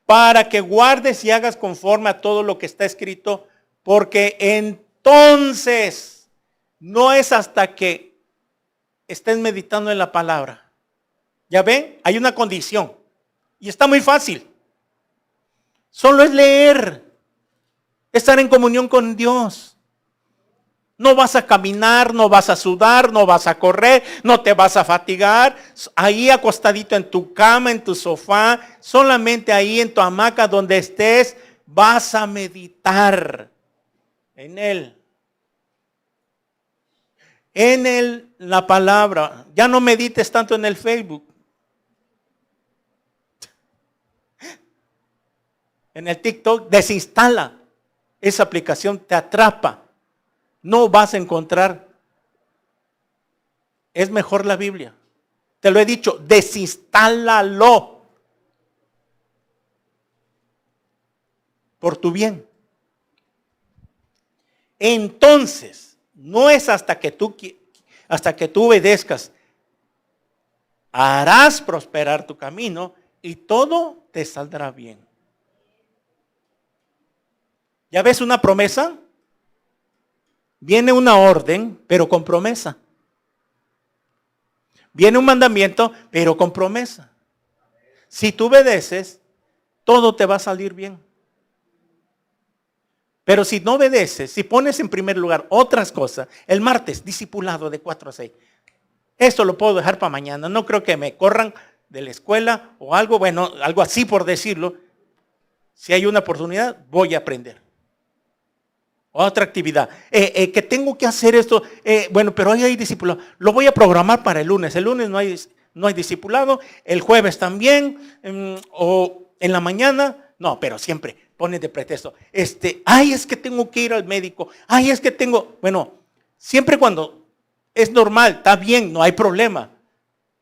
para que guardes y hagas conforme a todo lo que está escrito, porque entonces no es hasta que estés meditando en la palabra. ¿Ya ven? Hay una condición y está muy fácil. Solo es leer, estar en comunión con Dios. No vas a caminar, no vas a sudar, no vas a correr, no te vas a fatigar. Ahí acostadito en tu cama, en tu sofá, solamente ahí en tu hamaca donde estés, vas a meditar en Él. En Él, la palabra. Ya no medites tanto en el Facebook. En el TikTok, desinstala esa aplicación, te atrapa. No vas a encontrar. Es mejor la Biblia. Te lo he dicho, desinstálalo. Por tu bien. Entonces, no es hasta que tú obedezcas. Harás prosperar tu camino y todo te saldrá bien. ¿Ya ves una promesa? Viene una orden, pero con promesa. Viene un mandamiento, pero con promesa. Si tú obedeces, todo te va a salir bien. Pero si no obedeces, si pones en primer lugar otras cosas, el martes, discipulado de 4 a 6. Esto lo puedo dejar para mañana. No creo que me corran de la escuela o algo, bueno, algo así por decirlo. Si hay una oportunidad, voy a aprender. Otra actividad. Que tengo que hacer esto. Bueno, pero hoy hay discipulado. Lo voy a programar para el lunes. El lunes no hay discipulado. El jueves también. O en la mañana. No, pero siempre pones de pretexto. Es que tengo que ir al médico. Es que tengo. Bueno, siempre cuando es normal, está bien, no hay problema.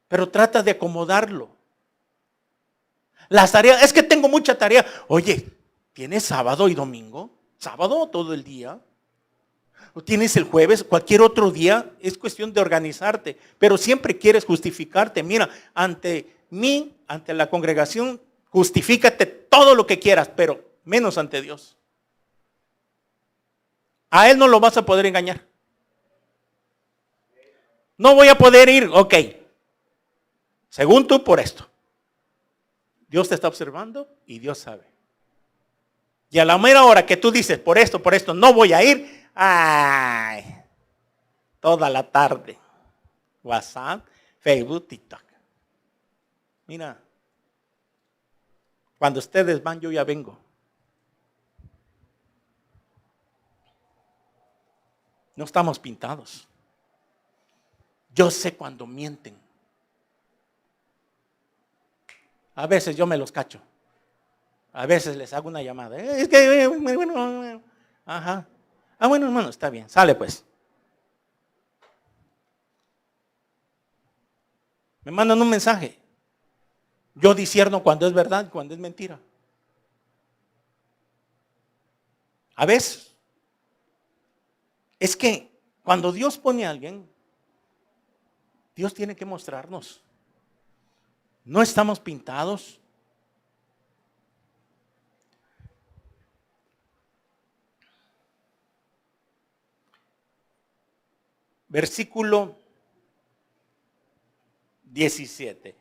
Pero trata de acomodarlo. Las tareas, es que tengo mucha tarea. Oye, ¿tienes sábado y domingo? ¿Sábado todo el día? ¿O tienes el jueves? Cualquier otro día. Es cuestión de organizarte. Pero siempre quieres justificarte. Mira, ante mí, ante la congregación, justifícate todo lo que quieras, pero menos ante Dios. A Él no lo vas a poder engañar. No voy a poder ir, ok. Según tú, por esto. Dios te está observando y Dios sabe. Y a la mera hora que tú dices, por esto, no voy a ir, toda la tarde. WhatsApp, Facebook, TikTok. Mira, cuando ustedes van, yo ya vengo. No estamos pintados. Yo sé cuando mienten. A veces yo me los cacho. A veces les hago una llamada. Es que, bueno, ajá. Bueno, hermano, está bien. Sale pues. Me mandan un mensaje. Yo discierno cuando es verdad y cuando es mentira. A veces. Es que Cuando Dios pone a alguien, Dios tiene que mostrarnos. No estamos pintados. Versículo 17.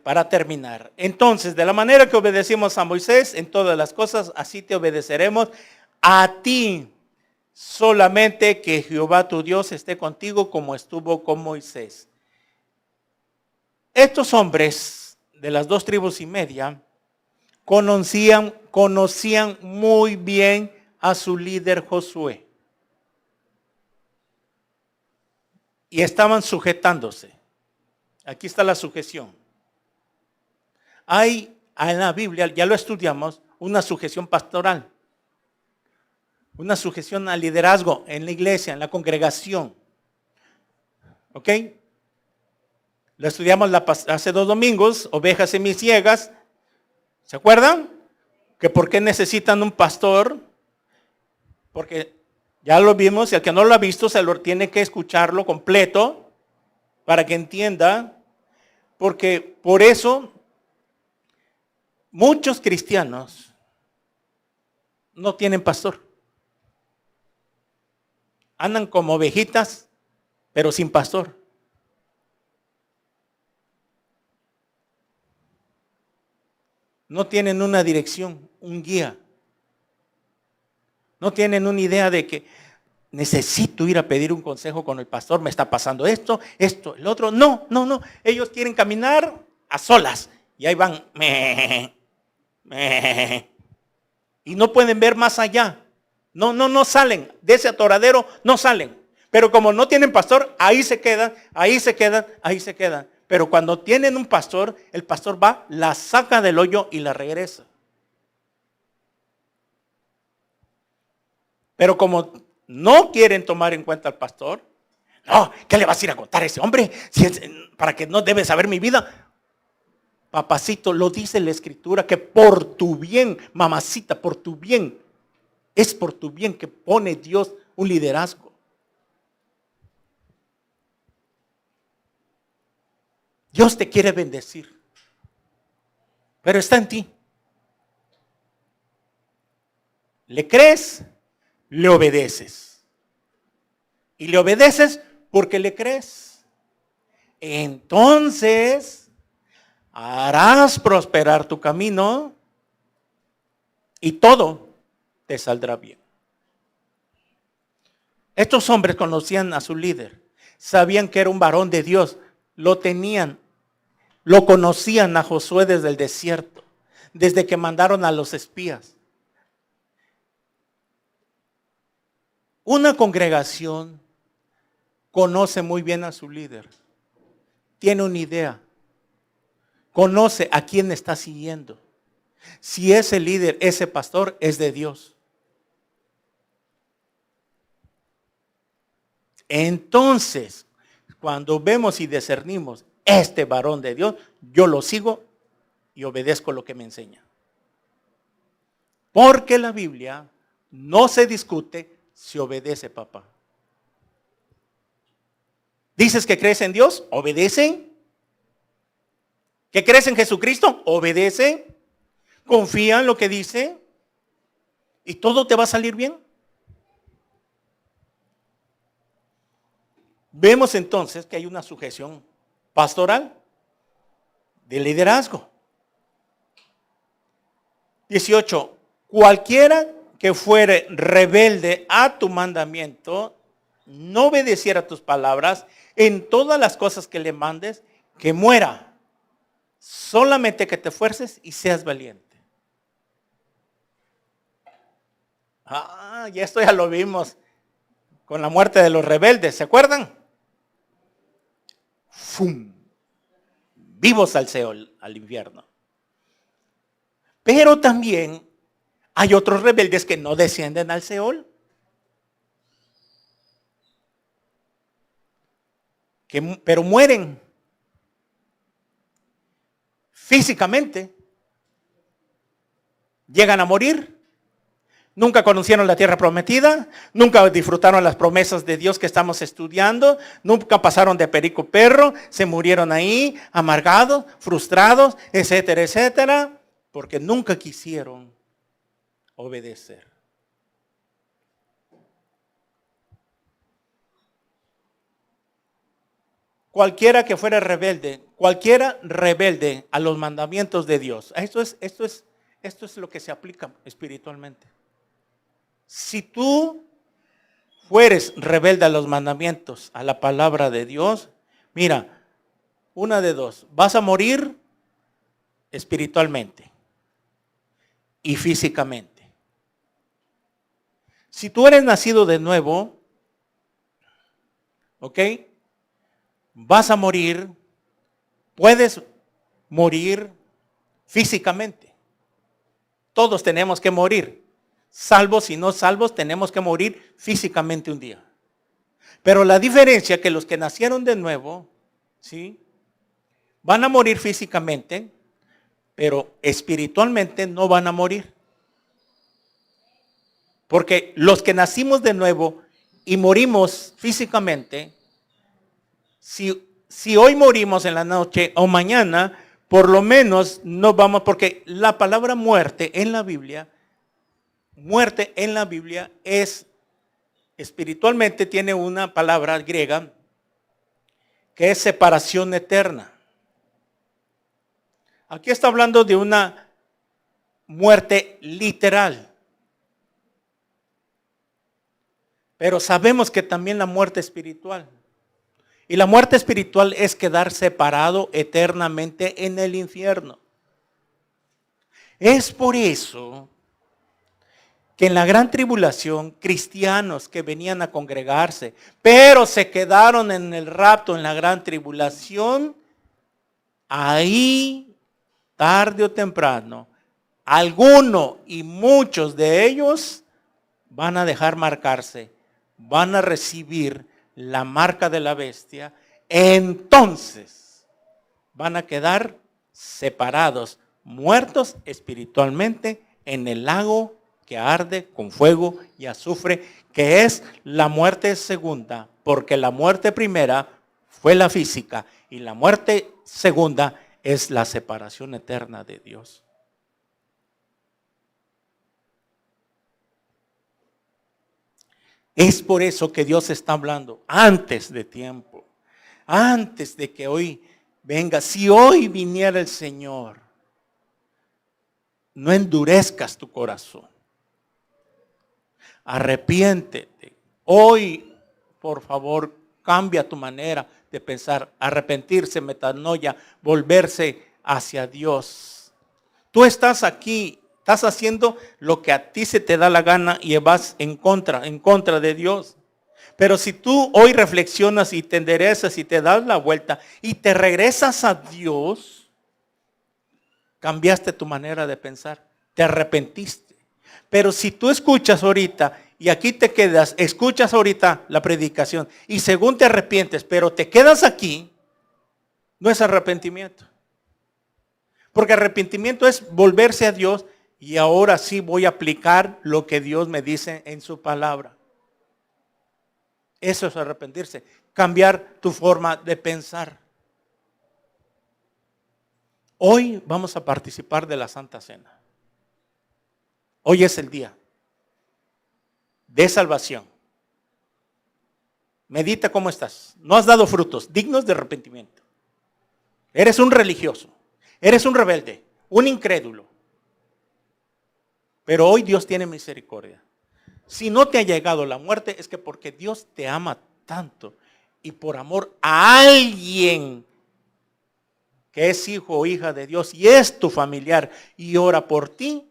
Para terminar. Entonces, de la manera que obedecimos a Moisés en todas las cosas, así te obedeceremos a ti. Solamente que Jehová tu Dios esté contigo como estuvo con Moisés. Estos hombres de las 2,5 tribus conocían muy bien a su líder Josué. Y estaban sujetándose. Aquí está la sujeción. Hay en la Biblia, ya lo estudiamos, una sujeción pastoral. Una sujeción al liderazgo en la iglesia, en la congregación. ¿Ok? Lo estudiamos hace 2 domingos, ovejas semiciegas. ¿Se acuerdan? Que por qué necesitan un pastor. Porque ya lo vimos y el que no lo ha visto se lo tiene que escucharlo completo para que entienda. Porque por eso muchos cristianos no tienen pastor. Andan como ovejitas, pero sin pastor. No tienen una dirección, un guía. No tienen una idea de que necesito ir a pedir un consejo con el pastor, me está pasando esto, el otro. No. Ellos quieren caminar a solas. Y ahí van. Y no pueden ver más allá. No salen. De ese atoradero no salen. Pero como no tienen pastor, ahí se quedan. Pero cuando tienen un pastor, el pastor va, la saca del hoyo y la regresa. Pero como no quieren tomar en cuenta al pastor, no, ¿qué le vas a ir a contar a ese hombre? ¿Para que no debe saber mi vida? Papacito, lo dice la Escritura, que por tu bien, mamacita, por tu bien, es por tu bien que pone Dios un liderazgo. Dios te quiere bendecir, pero está en ti. ¿Le crees? Le obedeces. Y le obedeces porque le crees. Entonces harás prosperar tu camino y todo te saldrá bien. Estos hombres conocían a su líder, sabían que era un varón de Dios, lo conocían a Josué desde el desierto, desde que mandaron a los espías. Una congregación conoce muy bien a su líder, tiene una idea, conoce a quién está siguiendo. Si ese líder, ese pastor es de Dios. Entonces, cuando vemos y discernimos este varón de Dios, yo lo sigo y obedezco lo que me enseña. Porque la Biblia no se discute, se obedece, papá. ¿Dices que crees en Dios? Obedece. ¿Que crees en Jesucristo? Obedece. Confía en lo que dice y todo te va a salir bien. Vemos entonces que hay una sujeción pastoral de liderazgo. 18. Cualquiera que fuere rebelde a tu mandamiento, no obedeciera tus palabras, en todas las cosas que le mandes, que muera. Solamente que te esfuerces y seas valiente. Y esto ya lo vimos con la muerte de los rebeldes, ¿se acuerdan? ¡Fum! Vivos al Seol, al infierno. Pero también hay otros rebeldes que no descienden al Seol. Pero mueren físicamente. Llegan a morir. Nunca conocieron la tierra prometida, nunca disfrutaron las promesas de Dios que estamos estudiando, nunca pasaron de perico perro, se murieron ahí, amargados, frustrados, etcétera, etcétera, porque nunca quisieron obedecer. Cualquiera que fuera rebelde, cualquiera rebelde a los mandamientos de Dios, esto es lo que se aplica espiritualmente. Si tú fueres rebelde a los mandamientos, a la palabra de Dios, mira, una de dos, vas a morir espiritualmente y físicamente. Si tú eres nacido de nuevo, ¿ok? Vas a morir, puedes morir físicamente. Todos tenemos que morir. Salvos y no salvos, tenemos que morir físicamente un día. Pero la diferencia es que los que nacieron de nuevo, ¿sí?, van a morir físicamente, pero espiritualmente no van a morir. Porque los que nacimos de nuevo y morimos físicamente, si hoy morimos en la noche o mañana, por lo menos no vamos, porque la palabra muerte en la Biblia es, espiritualmente tiene una palabra griega que es separación eterna. Aquí está hablando de una muerte literal. Pero sabemos que también la muerte espiritual. Y la muerte espiritual es quedar separado eternamente en el infierno. Es por eso que en la gran tribulación, cristianos que venían a congregarse, pero se quedaron en el rapto, en la gran tribulación, ahí, tarde o temprano, alguno y muchos de ellos van a dejar marcarse, van a recibir la marca de la bestia, entonces van a quedar separados, muertos espiritualmente en el lago que arde con fuego y azufre, que es la muerte segunda, porque la muerte primera fue la física y la muerte segunda es la separación eterna de Dios. Es por eso que Dios está hablando antes de tiempo, antes de que hoy venga. Si hoy viniera el Señor, no endurezcas tu corazón. Arrepiéntete. Hoy, por favor, cambia tu manera de pensar. Arrepentirse, metanoia, volverse hacia Dios. Tú estás aquí, estás haciendo lo que a ti se te da la gana y vas en contra de Dios. Pero si tú hoy reflexionas y te enderezas y te das la vuelta y te regresas a Dios, cambiaste tu manera de pensar, te arrepentiste. Pero si tú escuchas ahorita y aquí te quedas, escuchas ahorita la predicación y según te arrepientes, pero te quedas aquí, no es arrepentimiento. Porque arrepentimiento es volverse a Dios y ahora sí voy a aplicar lo que Dios me dice en su palabra. Eso es arrepentirse, cambiar tu forma de pensar. Hoy vamos a participar de la Santa Cena. Hoy es el día de salvación. Medita cómo estás. No has dado frutos dignos de arrepentimiento. Eres un religioso, eres un rebelde, un incrédulo. Pero hoy Dios tiene misericordia. Si no te ha llegado la muerte es que porque Dios te ama tanto y por amor a alguien que es hijo o hija de Dios y es tu familiar y ora por ti,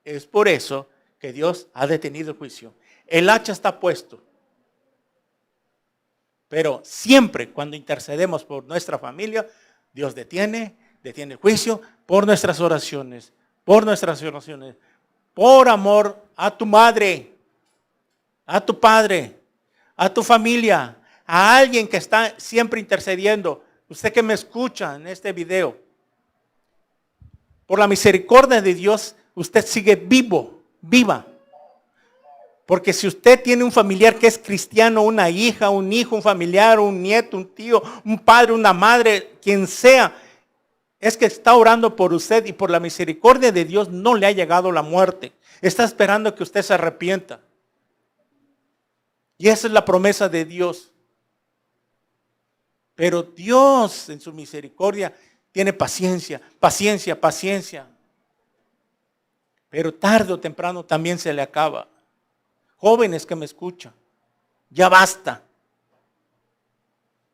es por eso que Dios ha detenido el juicio. El hacha está puesto. Pero siempre cuando intercedemos por nuestra familia, Dios detiene el juicio por nuestras oraciones, por amor a tu madre, a tu padre, a tu familia, a alguien que está siempre intercediendo. Usted que me escucha en este video, por la misericordia de Dios, usted sigue vivo, viva. Porque si usted tiene un familiar que es cristiano, una hija, un hijo, un familiar, un nieto, un tío, un padre, una madre, quien sea, es que está orando por usted y por la misericordia de Dios no le ha llegado la muerte. Está esperando que usted se arrepienta. Y esa es la promesa de Dios. Pero Dios en su misericordia tiene paciencia, paciencia, paciencia. Pero tarde o temprano también se le acaba. Jóvenes que me escuchan, ya basta.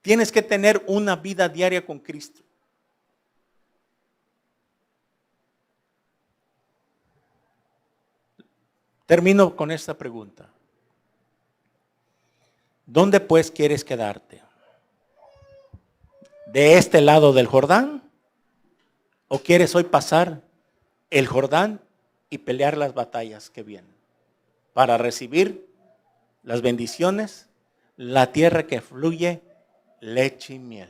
Tienes que tener una vida diaria con Cristo. Termino con esta pregunta. ¿Dónde pues quieres quedarte? ¿De este lado del Jordán? ¿O quieres hoy pasar el Jordán y pelear las batallas que vienen para recibir las bendiciones, la tierra que fluye leche y miel?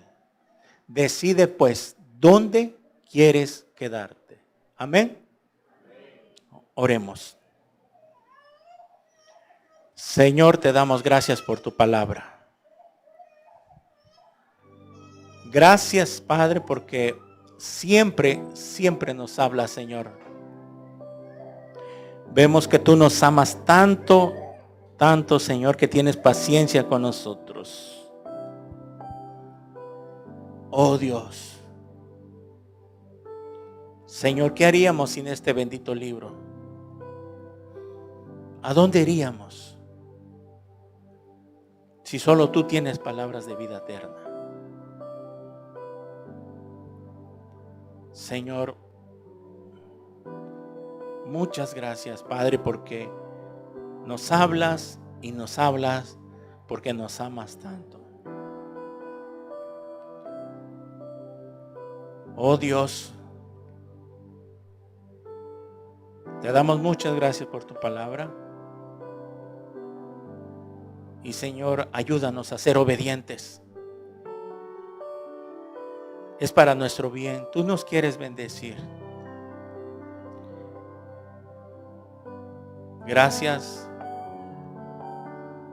Decide pues dónde quieres quedarte. Amén. Oremos. Señor, te damos gracias por tu palabra. Gracias, Padre, porque siempre nos hablas, Señor. Vemos que tú nos amas tanto, tanto, Señor, que tienes paciencia con nosotros. Oh Dios. Señor, ¿qué haríamos sin este bendito libro? ¿A dónde iríamos si solo tú tienes palabras de vida eterna? Señor, muchas gracias, Padre, porque nos hablas y nos hablas, porque nos amas tanto. Oh Dios, te damos muchas gracias por tu palabra. Y Señor, ayúdanos a ser obedientes. Es para nuestro bien. Tú nos quieres bendecir. Gracias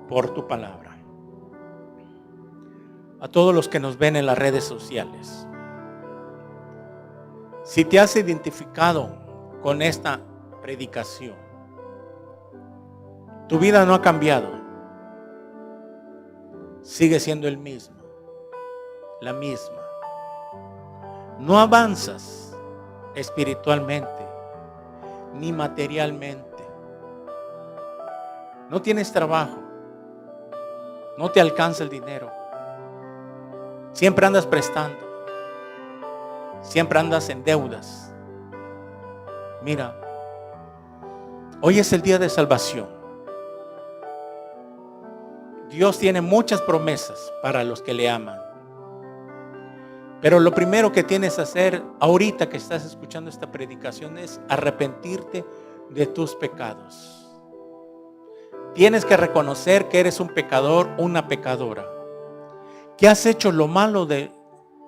por tu palabra. A todos los que nos ven en las redes sociales, si te has identificado con esta predicación, tu vida no ha cambiado. Sigue siendo el mismo, la misma. No avanzas espiritualmente ni materialmente. No tienes trabajo. No te alcanza el dinero. Siempre andas prestando. Siempre andas en deudas. Mira, hoy es el día de salvación. Dios tiene muchas promesas para los que le aman. Pero lo primero que tienes que hacer ahorita que estás escuchando esta predicación es arrepentirte de tus pecados. Tienes que reconocer que eres un pecador, una pecadora, que has hecho lo malo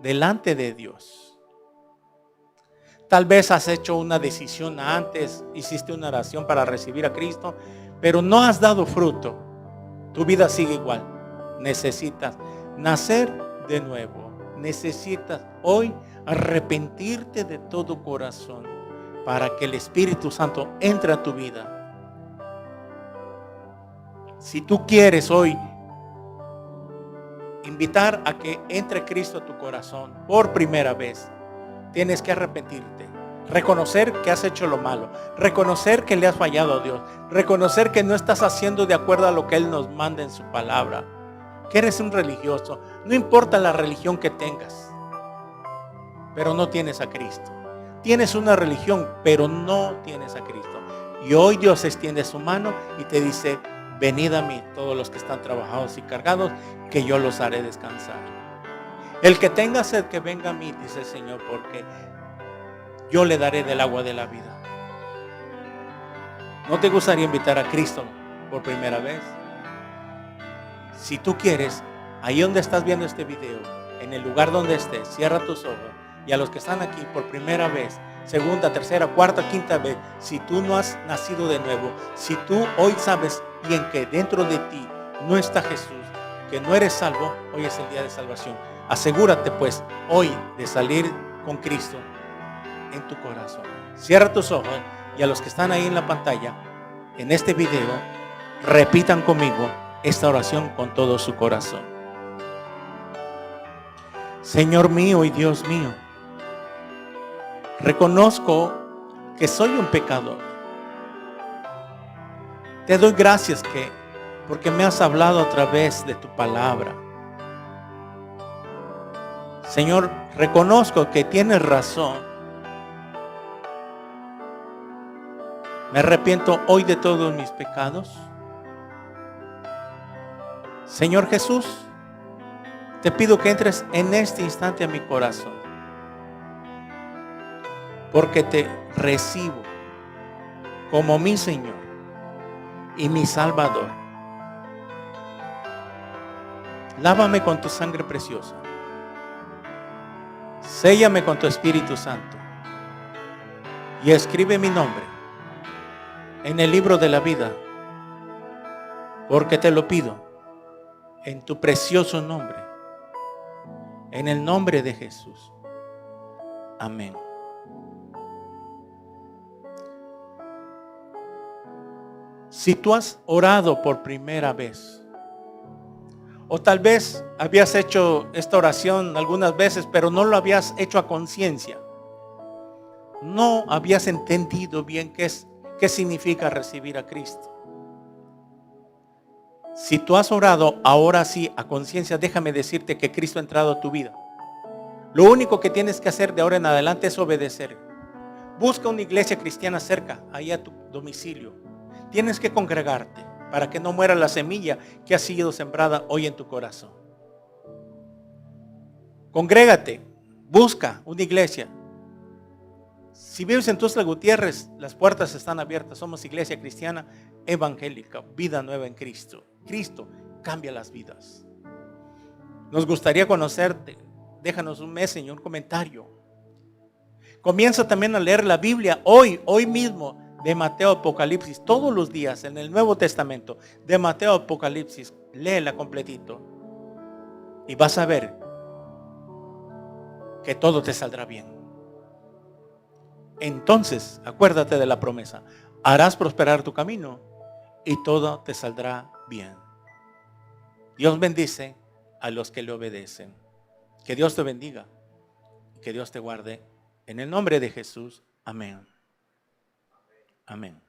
delante de Dios. Tal vez has hecho una decisión antes, hiciste una oración para recibir a Cristo, pero no has dado fruto. Tu vida sigue igual. Necesitas nacer de nuevo. Necesitas hoy arrepentirte de todo corazón para que el Espíritu Santo entre a tu vida. Si tú quieres hoy invitar a que entre Cristo a tu corazón por primera vez, tienes que arrepentirte. Reconocer que has hecho lo malo, reconocer que le has fallado a Dios, reconocer que no estás haciendo de acuerdo a lo que Él nos manda en su palabra, que eres un religioso. No importa la religión que tengas, pero no tienes a Cristo. Tienes una religión, pero no tienes a Cristo. Y hoy Dios extiende su mano y te dice: venid a mí todos los que están trabajados y cargados, que yo los haré descansar. El que tenga sed, que venga a mí, dice el Señor, porque yo le daré del agua de la vida. ¿No te gustaría invitar a Cristo por primera vez? Si tú quieres, ahí donde estás viendo este video, en el lugar donde estés, cierra tus ojos. Y a los que están aquí por primera vez, segunda, tercera, cuarta, quinta vez, si tú no has nacido de nuevo, si tú hoy sabes y en que dentro de ti no está Jesús, que no eres salvo, hoy es el día de salvación. Asegúrate pues hoy de salir con Cristo en tu corazón. Cierra tus ojos y a los que están ahí en la pantalla, en este video, repitan conmigo esta oración con todo su corazón. Señor mío y Dios mío, reconozco que soy un pecador. Te doy gracias porque me has hablado a través de tu palabra. Señor, reconozco que tienes razón. Me arrepiento hoy de todos mis pecados. Señor Jesús, te pido que entres en este instante a mi corazón, porque te recibo como mi Señor y mi Salvador. Lávame con tu sangre preciosa. Séllame con tu Espíritu Santo y escribe mi nombre en el libro de la vida, porque te lo pido en tu precioso nombre, en el nombre de Jesús. Amén. Si tú has orado por primera vez, o tal vez habías hecho esta oración algunas veces, pero no lo habías hecho a conciencia, no habías entendido bien qué significa recibir a Cristo. Si tú has orado ahora sí a conciencia, déjame decirte que Cristo ha entrado a tu vida. Lo único que tienes que hacer de ahora en adelante es obedecer. Busca una iglesia cristiana cerca, ahí a tu domicilio. Tienes que congregarte para que no muera la semilla que ha sido sembrada hoy en tu corazón. Congrégate, busca una iglesia. Si vives en Tuxtla Gutiérrez, las puertas están abiertas. Somos iglesia cristiana evangélica, vida nueva en Cristo. Cristo cambia las vidas. Nos gustaría conocerte. Déjanos un mensaje, un comentario. Comienza también a leer la Biblia hoy mismo, de Mateo a Apocalipsis, todos los días en el Nuevo Testamento, de Mateo a Apocalipsis. Léela completito y vas a ver que todo te saldrá bien. Entonces, acuérdate de la promesa: harás prosperar tu camino y todo te saldrá bien. Dios bendice a los que le obedecen. Que Dios te bendiga y que Dios te guarde. En el nombre de Jesús, amén. Amén.